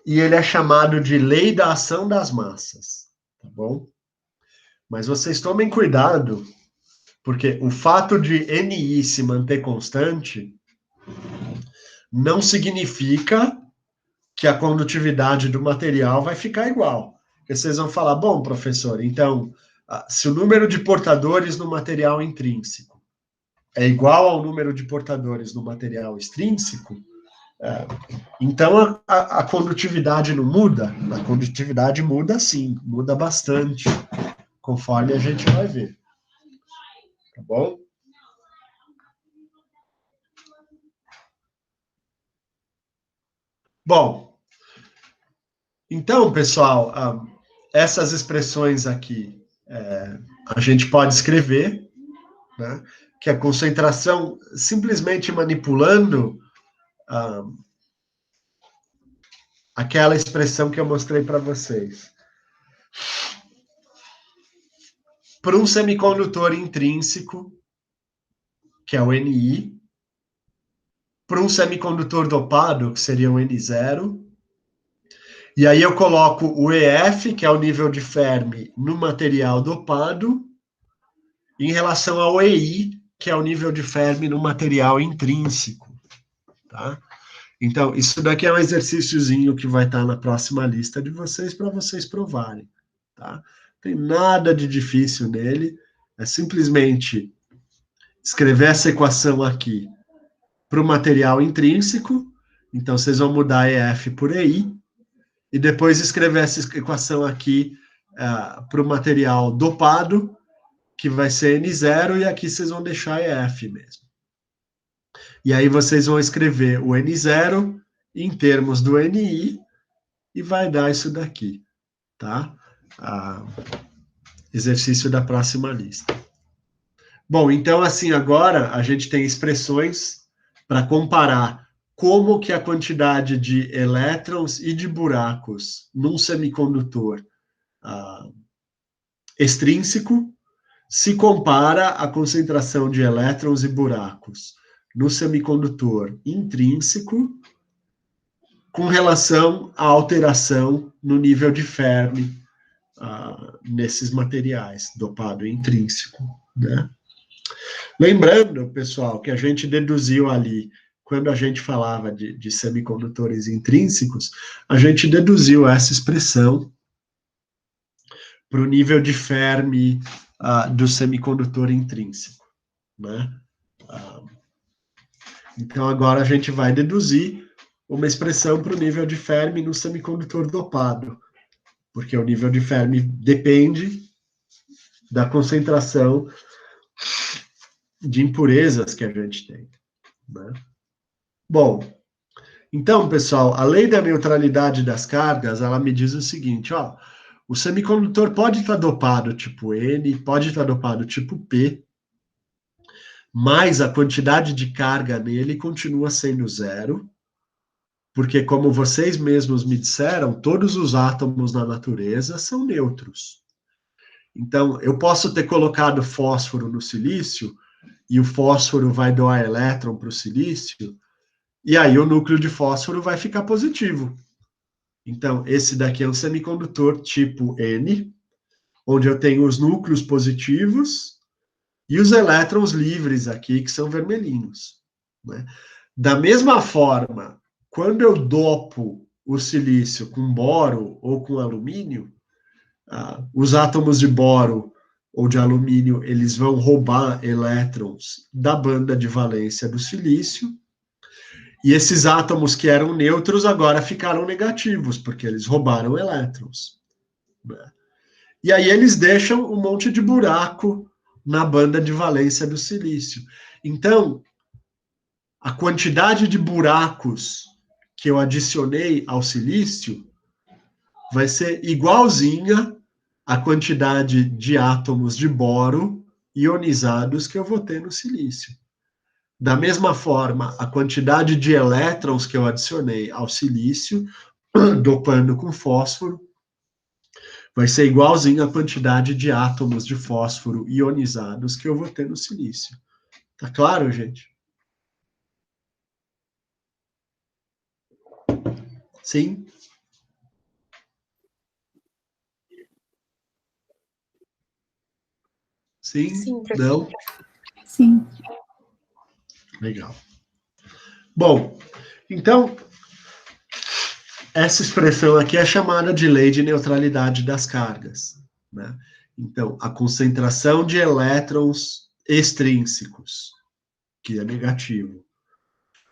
E ele é chamado de lei da ação das massas, tá bom? Mas vocês tomem cuidado, porque o fato de NI se manter constante não significa que a condutividade do material vai ficar igual. Porque vocês vão falar, bom, professor, então, se o número de portadores no material intrínseco é igual ao número de portadores no material extrínseco, então a condutividade não muda? A condutividade muda sim, muda bastante, conforme a gente vai ver. Tá bom? Bom, então, pessoal, essas expressões aqui a gente pode escrever, né, que a concentração, simplesmente manipulando aquela expressão que eu mostrei para vocês. Para um semicondutor intrínseco, que é o Ni, para um semicondutor dopado, que seria o N0, e aí eu coloco o EF, que é o nível de Fermi, no material dopado, em relação ao EI, que é o nível de Fermi no material intrínseco, tá? Então, isso daqui é um exercíciozinho que vai estar na próxima lista de vocês, para vocês provarem, tá? Não tem nada de difícil nele, é simplesmente escrever essa equação aqui para o material intrínseco, então vocês vão mudar EF por EI, e depois escrever essa equação aqui para o material dopado, que vai ser N0, e aqui vocês vão deixar EF mesmo. E aí vocês vão escrever o N0 em termos do NI, e vai dar isso daqui, tá? Exercício da próxima lista. Bom, então assim, agora a gente tem expressões para comparar como que a quantidade de elétrons e de buracos num semicondutor extrínseco se compara à concentração de elétrons e buracos no semicondutor intrínseco com relação à alteração no nível de Fermi nesses materiais, dopado intrínseco, né? Lembrando, pessoal, que a gente deduziu ali, quando a gente falava de semicondutores intrínsecos, a gente deduziu essa expressão para o nível de Fermi do semicondutor intrínseco, né? Então, agora a gente vai deduzir uma expressão para o nível de Fermi no semicondutor dopado, porque o nível de Fermi depende da concentração de impurezas que a gente tem, né? Bom, então, pessoal, a lei da neutralidade das cargas, ela me diz o seguinte, ó, o semicondutor pode estar dopado tipo N, pode estar dopado tipo P, mas a quantidade de carga nele continua sendo zero, porque, como vocês mesmos me disseram, todos os átomos na natureza são neutros. Então, eu posso ter colocado fósforo no silício, e o fósforo vai doar elétron para o silício, e aí o núcleo de fósforo vai ficar positivo. Então, esse daqui é um semicondutor tipo N, onde eu tenho os núcleos positivos e os elétrons livres aqui, que são vermelhinhos, né? Da mesma forma, quando eu dopo o silício com boro ou com alumínio, os átomos de boro ou de alumínio, eles vão roubar elétrons da banda de valência do silício, e esses átomos que eram neutros agora ficaram negativos, porque eles roubaram elétrons, né? E aí eles deixam um monte de buraco na banda de valência do silício. Então, a quantidade de buracos que eu adicionei ao silício vai ser igualzinha à quantidade de átomos de boro ionizados que eu vou ter no silício. Da mesma forma, a quantidade de elétrons que eu adicionei ao silício, dopando com fósforo, vai ser igualzinho à quantidade de átomos de fósforo ionizados que eu vou ter no silício. Tá claro, gente? Sim? Sim? Sim, Não? Sim. Legal. Bom, então, essa expressão aqui é chamada de lei de neutralidade das cargas, né? Então, a concentração de elétrons extrínsecos, que é negativo,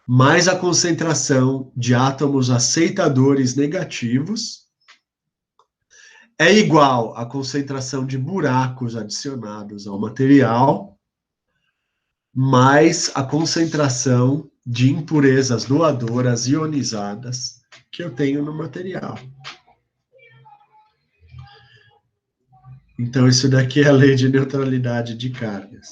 mais a concentração de átomos aceitadores negativos, é igual à concentração de buracos adicionados ao material, mais a concentração de impurezas doadoras ionizadas que eu tenho no material. Então, isso daqui é a lei de neutralidade de cargas.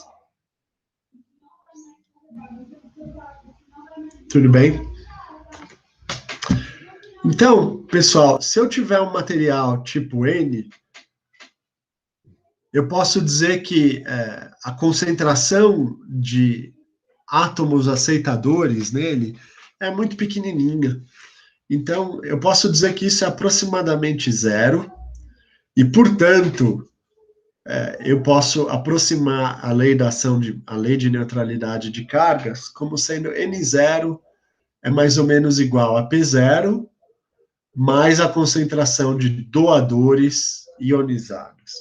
Tudo bem? Então, pessoal, se eu tiver um material tipo N, eu posso dizer que a concentração de átomos aceitadores nele é muito pequenininha. Então, eu posso dizer que isso é aproximadamente zero, e, portanto, eu posso aproximar a lei da ação a lei de neutralidade de cargas como sendo N0 é mais ou menos igual a P0 mais a concentração de doadores ionizados.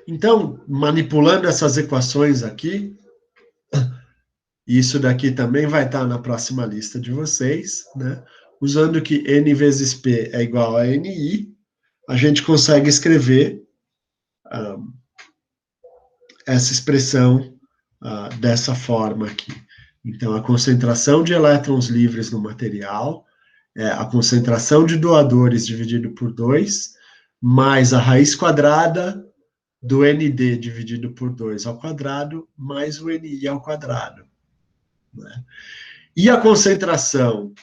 Então, manipulando essas equações aqui, Isso daqui também vai estar na próxima lista de vocês, né? Usando que N vezes P é igual a NI, a gente consegue escrever essa expressão dessa forma aqui. Então, a concentração de elétrons livres no material é a concentração de doadores dividido por 2, mais a raiz quadrada do ND dividido por 2 ao quadrado, mais o NI ao quadrado. Né? E a concentração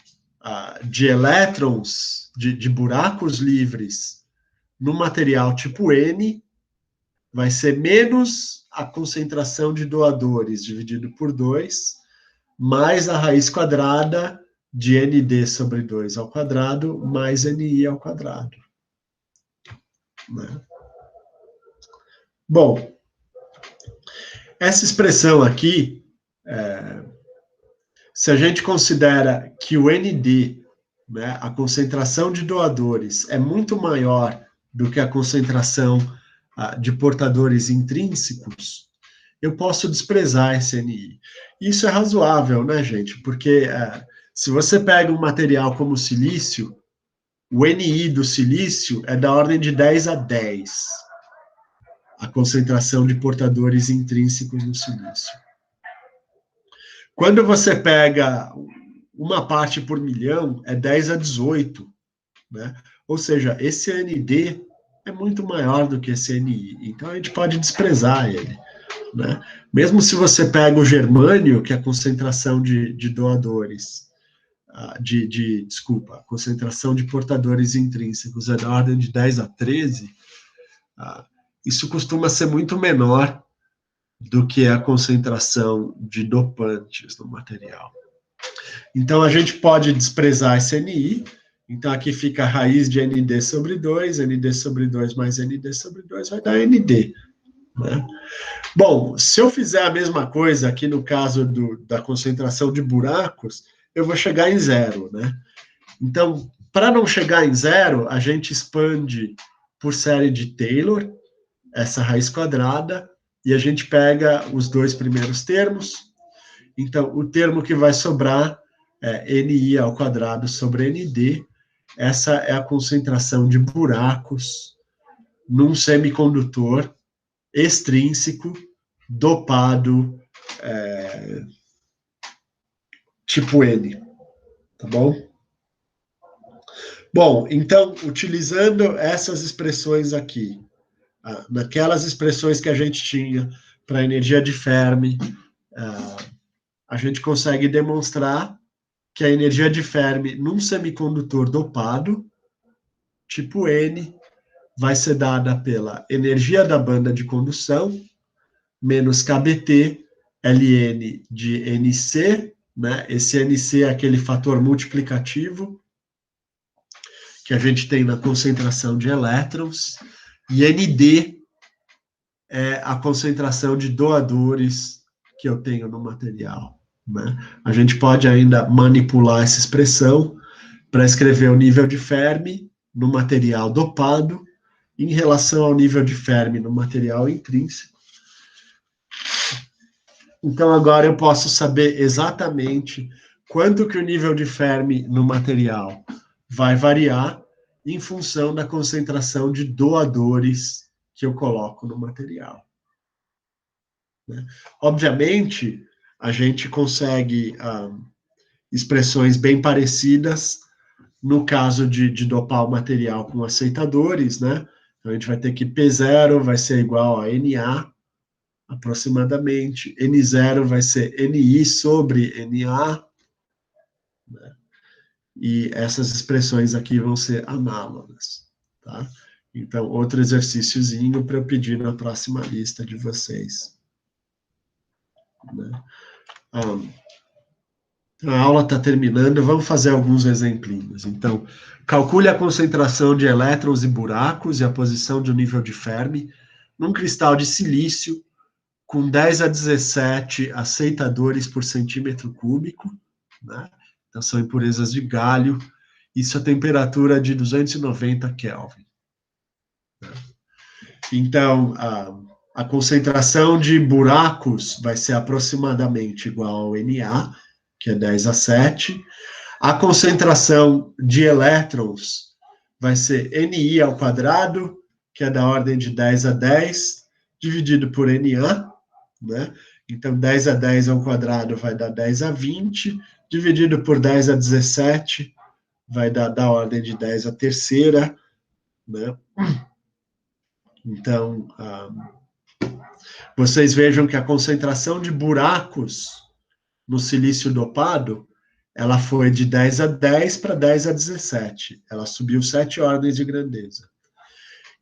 de elétrons, de buracos livres no material tipo N, vai ser menos a concentração de doadores dividido por 2, mais a raiz quadrada de ND sobre 2 ao quadrado, mais NI ao quadrado. Né? Bom, essa expressão aqui, se a gente considera que o ND, né, a concentração de doadores, é muito maior do que a concentração de portadores intrínsecos, eu posso desprezar esse NI. Isso é razoável, né, gente? Porque se você pega um material como o silício, o NI do silício é da ordem de 10 a 10, a concentração de portadores intrínsecos no silício. Quando você pega uma parte por milhão, é 10 a 18, né? Ou seja, esse ND é muito maior do que esse NI, então a gente pode desprezar ele. Né? Mesmo se você pega o germânio, que é a concentração de doadores, desculpa, a concentração de portadores intrínsecos é da ordem de 10 a 13, isso costuma ser muito menor do que a concentração de dopantes no material. Então, a gente pode desprezar esse NI, então aqui fica a raiz de ND sobre 2, ND sobre 2 mais ND sobre 2 vai dar ND. Né? Bom, se eu fizer a mesma coisa aqui no caso da concentração de buracos, eu vou chegar em 0, né? Então, para não chegar em 0, a gente expande por série de Taylor, essa raiz quadrada, e a gente pega os dois primeiros termos. Então, o termo que vai sobrar é NI ao quadrado sobre ND. Essa é a concentração de buracos num semicondutor extrínseco, dopado, tipo N, tá bom? Bom, então, utilizando essas expressões aqui, naquelas expressões que a gente tinha para energia de Fermi, a gente consegue demonstrar que a energia de Fermi num semicondutor dopado, tipo N, vai ser dada pela energia da banda de condução, menos KBT, Ln de NC, né? Esse NC é aquele fator multiplicativo que a gente tem na concentração de elétrons, e ND é a concentração de doadores que eu tenho no material. Né? A gente pode ainda manipular essa expressão para escrever o nível de Fermi no material dopado em relação ao nível de Fermi no material intrínseco. Então, agora eu posso saber exatamente quanto que o nível de Fermi no material vai variar em função da concentração de doadores que eu coloco no material. Né? Obviamente, a gente consegue expressões bem parecidas no caso de dopar o material com aceitadores, né? Então, a gente vai ter que P0 vai ser igual a NA, aproximadamente. N0 vai ser NI sobre NA. Né? E essas expressões aqui vão ser análogas. Tá? Então, outro exercíciozinho para eu pedir na próxima lista de vocês. Né? A aula está terminando, vamos fazer alguns exemplinhos. Então, calcule a concentração de elétrons e buracos e a posição do nível de Fermi num cristal de silício com 10 a 17 aceitadores por centímetro cúbico, né? Então, são impurezas de galho, isso a temperatura de 290 Kelvin. Né? Então, a concentração de buracos vai ser aproximadamente igual ao Na, que é 10 a 7. A concentração de elétrons vai ser Ni ao quadrado, que é da ordem de 10 a 10, dividido por Na, né? Então, 10 a 10 ao quadrado vai dar 10 a 20, dividido por 10 a 17, vai dar da ordem de 10 a terceira, né? Então, vocês vejam que a concentração de buracos no silício dopado, ela foi de 10 a 10 para 10 a 17. Ela subiu 7 ordens de grandeza.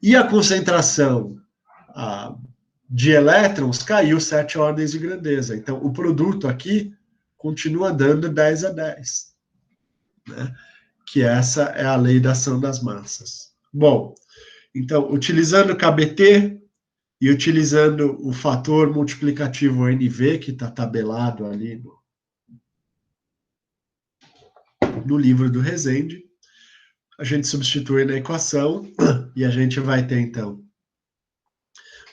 E a concentração de elétrons caiu 7 ordens de grandeza. Então, o produto aqui continua dando 10 a 10. Né? Que essa é a lei da ação das massas. Bom, então, utilizando KBT e utilizando o fator multiplicativo NV, que está tabelado ali no livro do Rezende, a gente substitui na equação e a gente vai ter, então,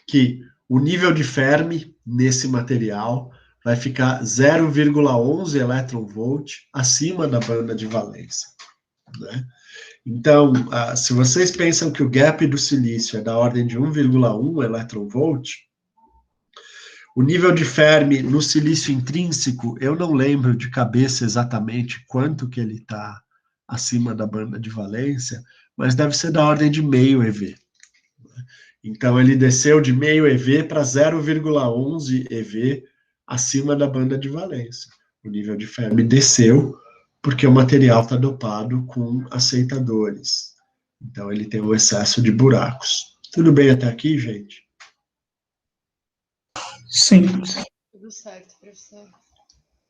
que o nível de Fermi nesse material vai ficar 0,11 elétron-volt acima da banda de valência. Né? Então, se vocês pensam que o gap do silício é da ordem de 1,1 elétron-volt, o nível de Fermi no silício intrínseco, eu não lembro de cabeça exatamente quanto que ele está acima da banda de valência, mas deve ser da ordem de meio EV. Então, ele desceu de meio EV para 0,11 EV acima da banda de valência. O nível de Fermi desceu porque o material está dopado com aceitadores. Então, ele tem um excesso de buracos. Tudo bem até aqui, gente? Sim. Tudo certo, professor.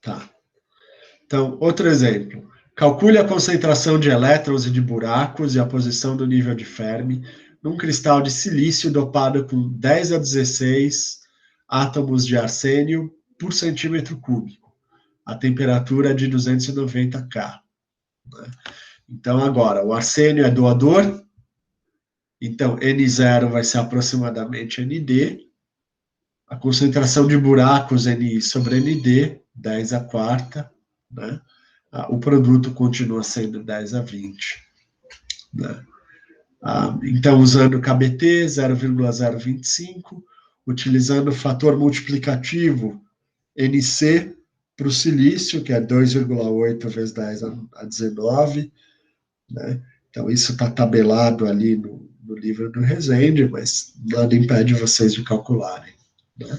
Tá. Então, outro exemplo. Calcule a concentração de elétrons e de buracos e a posição do nível de Fermi num cristal de silício dopado com 10 a 16 átomos de arsênio por centímetro cúbico. A temperatura é de 290 K. Né? Então, agora, o arsênio é doador, então N0 vai ser aproximadamente ND. A concentração de buracos Ni sobre ND, 10 a quarta, né? O produto continua sendo 10 a 20. Né? Então, usando KBT 0,025, utilizando o fator multiplicativo NC para o silício, que é 2,8 vezes 10 a 19, né? Então, isso está tabelado ali no livro do Rezende, mas nada impede vocês de calcularem. Né?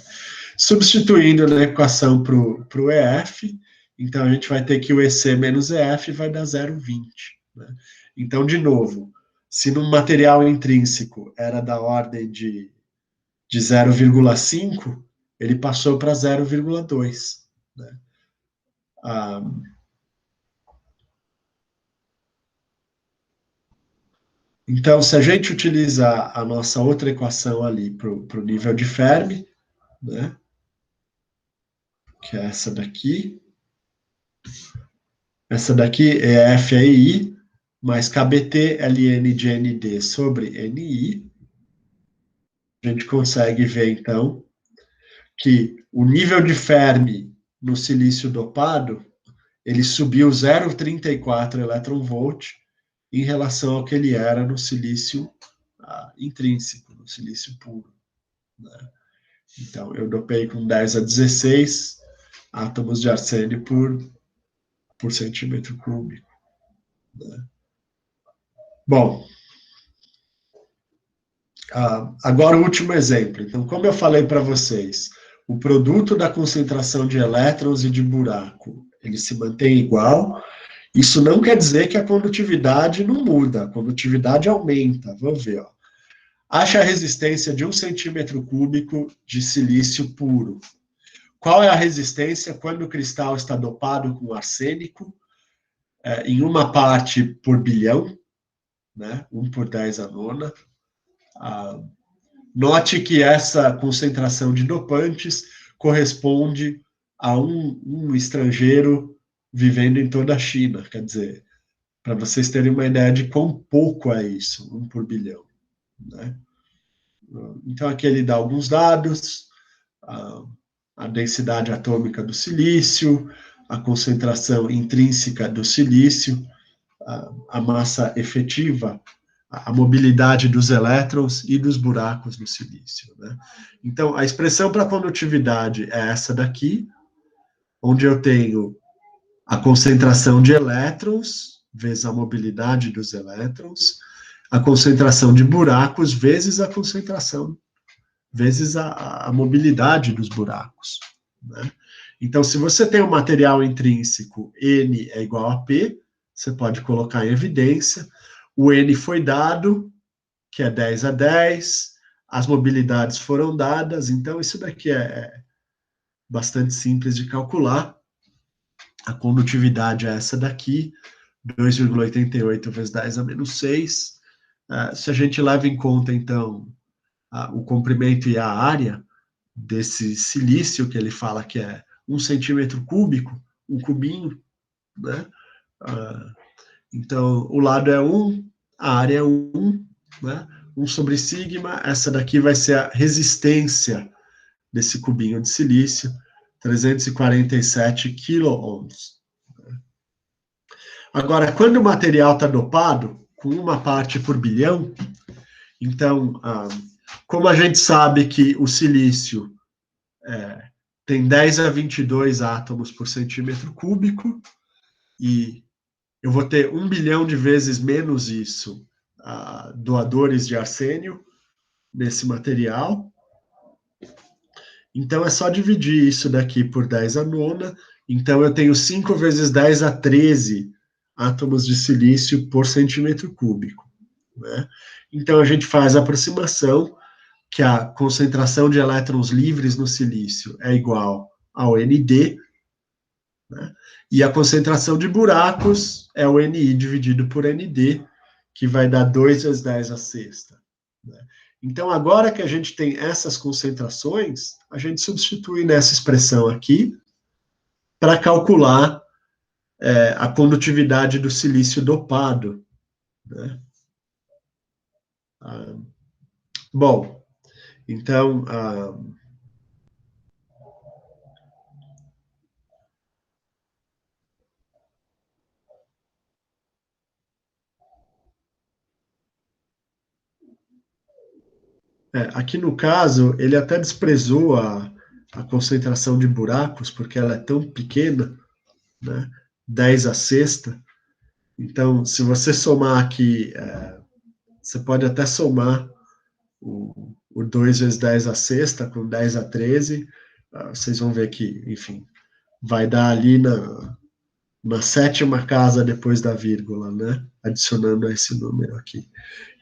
Substituindo na equação para o EF, então a gente vai ter que o EC menos EF vai dar 0,20. Né? Então, de novo, se no material intrínseco era da ordem de 0,5, ele passou para 0,2. Né? Então, se a gente utilizar a nossa outra equação ali para o nível de Fermi, né? Que é essa daqui. Essa daqui é FEI mais KBT ln de ND sobre NI. A gente consegue ver, então, que o nível de Fermi no silício dopado, ele subiu 0,34 elétron-volt em relação ao que ele era no silício intrínseco, no silício puro. Né? Então, eu dopei com 10 a 16 átomos de arsênio por centímetro cúbico. Né? Bom, agora o último exemplo. Então, como eu falei para vocês, o produto da concentração de elétrons e de buraco, ele se mantém igual. Isso não quer dizer que a condutividade não muda, a condutividade aumenta. Vamos ver. Ó. Acha a resistência de 1 centímetro cúbico de silício puro. Qual é a resistência quando o cristal está dopado com arsênico em 1 parte por bilhão, né? 1 por 10 a nona. Note que essa concentração de dopantes corresponde a um estrangeiro vivendo em toda a China. Quer dizer, para vocês terem uma ideia de quão pouco é isso, 1 por bilhão. Né? Então, aqui ele dá alguns dados, a densidade atômica do silício, a concentração intrínseca do silício, a massa efetiva, a mobilidade dos elétrons e dos buracos no silício, né? Então, a expressão para condutividade é essa daqui, onde eu tenho a concentração de elétrons, vezes a mobilidade dos elétrons, a concentração de buracos, vezes a concentração, vezes a mobilidade dos buracos, né? Então, se você tem um material intrínseco, N é igual a P, você pode colocar em evidência, o N foi dado, que é 10 a 10, as mobilidades foram dadas, então isso daqui é bastante simples de calcular. A condutividade é essa daqui, 2,88 vezes 10 a menos 6. Se a gente leva em conta, então, o comprimento e a área desse silício, que ele fala que é 1 centímetro cúbico, um cubinho, né? Então, o lado é 1, a área é 1, né? 1 sobre sigma, essa daqui vai ser a resistência desse cubinho de silício, 347 quiloohms. Agora, quando o material está dopado, com 1 parte por bilhão, então, como a gente sabe que o silício tem 10 a 22 átomos por centímetro cúbico, e eu vou ter 1 bilhão de vezes menos isso, doadores de arsênio nesse material. Então, é só dividir isso daqui por 10 a nona. Então, eu tenho 5 vezes 10 a 13 átomos de silício por centímetro cúbico, né? Então, a gente faz a aproximação que a concentração de elétrons livres no silício é igual ao ND, né? E a concentração de buracos é o NI dividido por ND, que vai dar 2 vezes 10 a sexta, né? Então, agora que a gente tem essas concentrações, a gente substitui nessa expressão aqui para calcular a condutividade do silício dopado, né? Bom, então, aqui no caso, ele até desprezou a concentração de buracos, porque ela é tão pequena, né? 10 a sexta. Então, se você somar aqui, você pode até somar o 2 vezes 10 a sexta com 10 a 13, vocês vão ver que, enfim, vai dar ali na sétima casa depois da vírgula, né? Adicionando esse número aqui.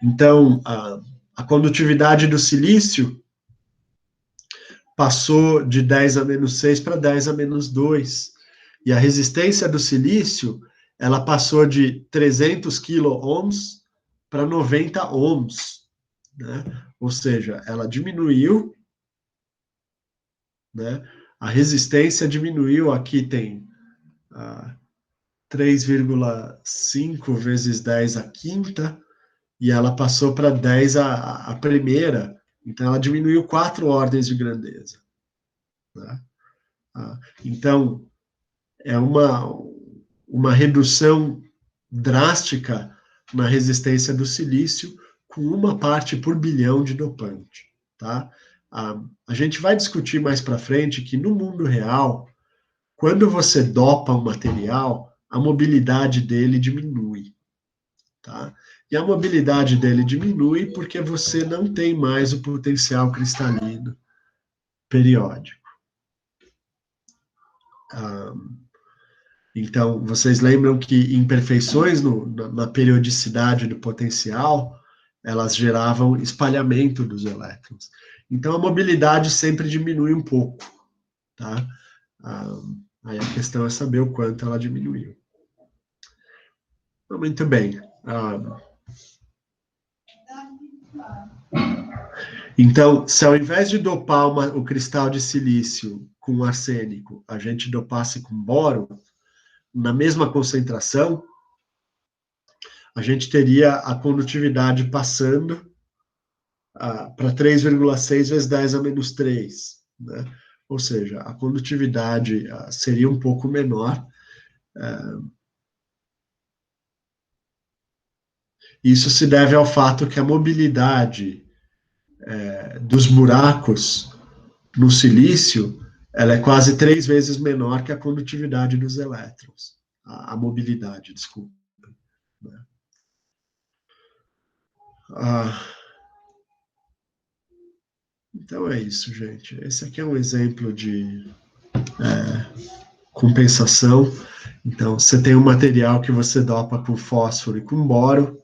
Então, a condutividade do silício passou de 10 a menos 6 para 10 a menos 2. E a resistência do silício, ela passou de 300 quiloohms para 90 ohms, né? Ou seja, ela diminuiu, né? A resistência diminuiu, aqui tem 3,5 vezes 10 a quinta, e ela passou para 10 a primeira, então ela diminuiu 4 ordens de grandeza, né? Então, é uma redução drástica na resistência do silício, com 1 parte por bilhão de dopante, tá? A gente vai discutir mais para frente que no mundo real, quando você dopa um material, a mobilidade dele diminui, tá? E a mobilidade dele diminui porque você não tem mais o potencial cristalino periódico. Então, vocês lembram que imperfeições na periodicidade do potencial, elas geravam espalhamento dos elétrons. Então, a mobilidade sempre diminui um pouco, tá? Aí a questão é saber o quanto ela diminuiu. Muito bem. Então, se ao invés de dopar o cristal de silício com arsênico, a gente dopasse com boro, na mesma concentração, a gente teria a condutividade passando para 3,6 vezes 10 a menos 3, né? Ou seja, a condutividade seria um pouco menor. Isso se deve ao fato que a mobilidade dos buracos no silício, ela é quase 3 vezes menor que a condutividade dos elétrons. A mobilidade, desculpa. Né? Então é isso, gente. Esse aqui é um exemplo de compensação. Então, você tem um material que você dopa com fósforo e com boro,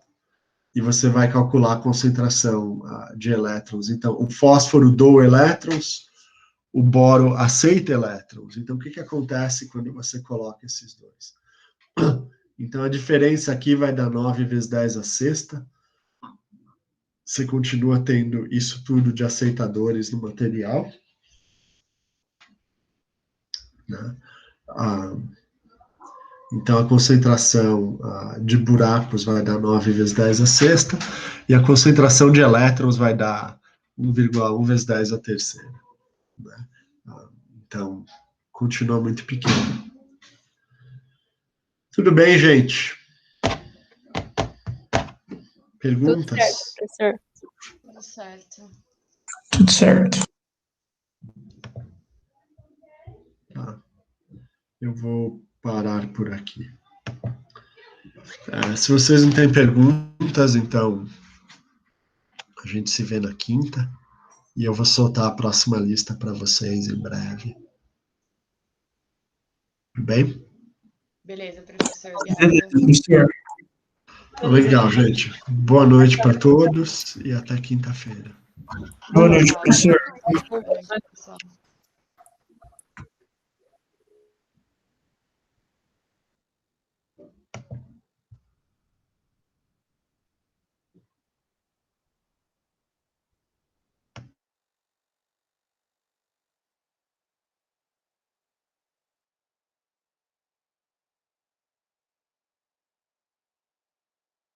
e você vai calcular a concentração de elétrons. Então, o fósforo doa elétrons, o boro aceita elétrons. Então, o que acontece quando você coloca esses dois? Então, a diferença aqui vai dar 9 vezes 10 a sexta. Você continua tendo isso tudo de aceitadores no material. Né? Então, a concentração de buracos vai dar 9 vezes 10 a sexta, e a concentração de elétrons vai dar 1,1 vezes 10 a terceira. Né? Então, continua muito pequeno. Tudo bem, gente? Perguntas? Tudo certo, professor. Tudo certo. Tudo certo. Tá. Eu vou parar por aqui. Se vocês não têm perguntas, então a gente se vê na quinta e eu vou soltar a próxima lista para vocês em breve. Tudo bem? Beleza, professor. Professor. Legal, gente. Boa noite para todos e até quinta-feira. Boa noite, professor. Boa noite, pessoal.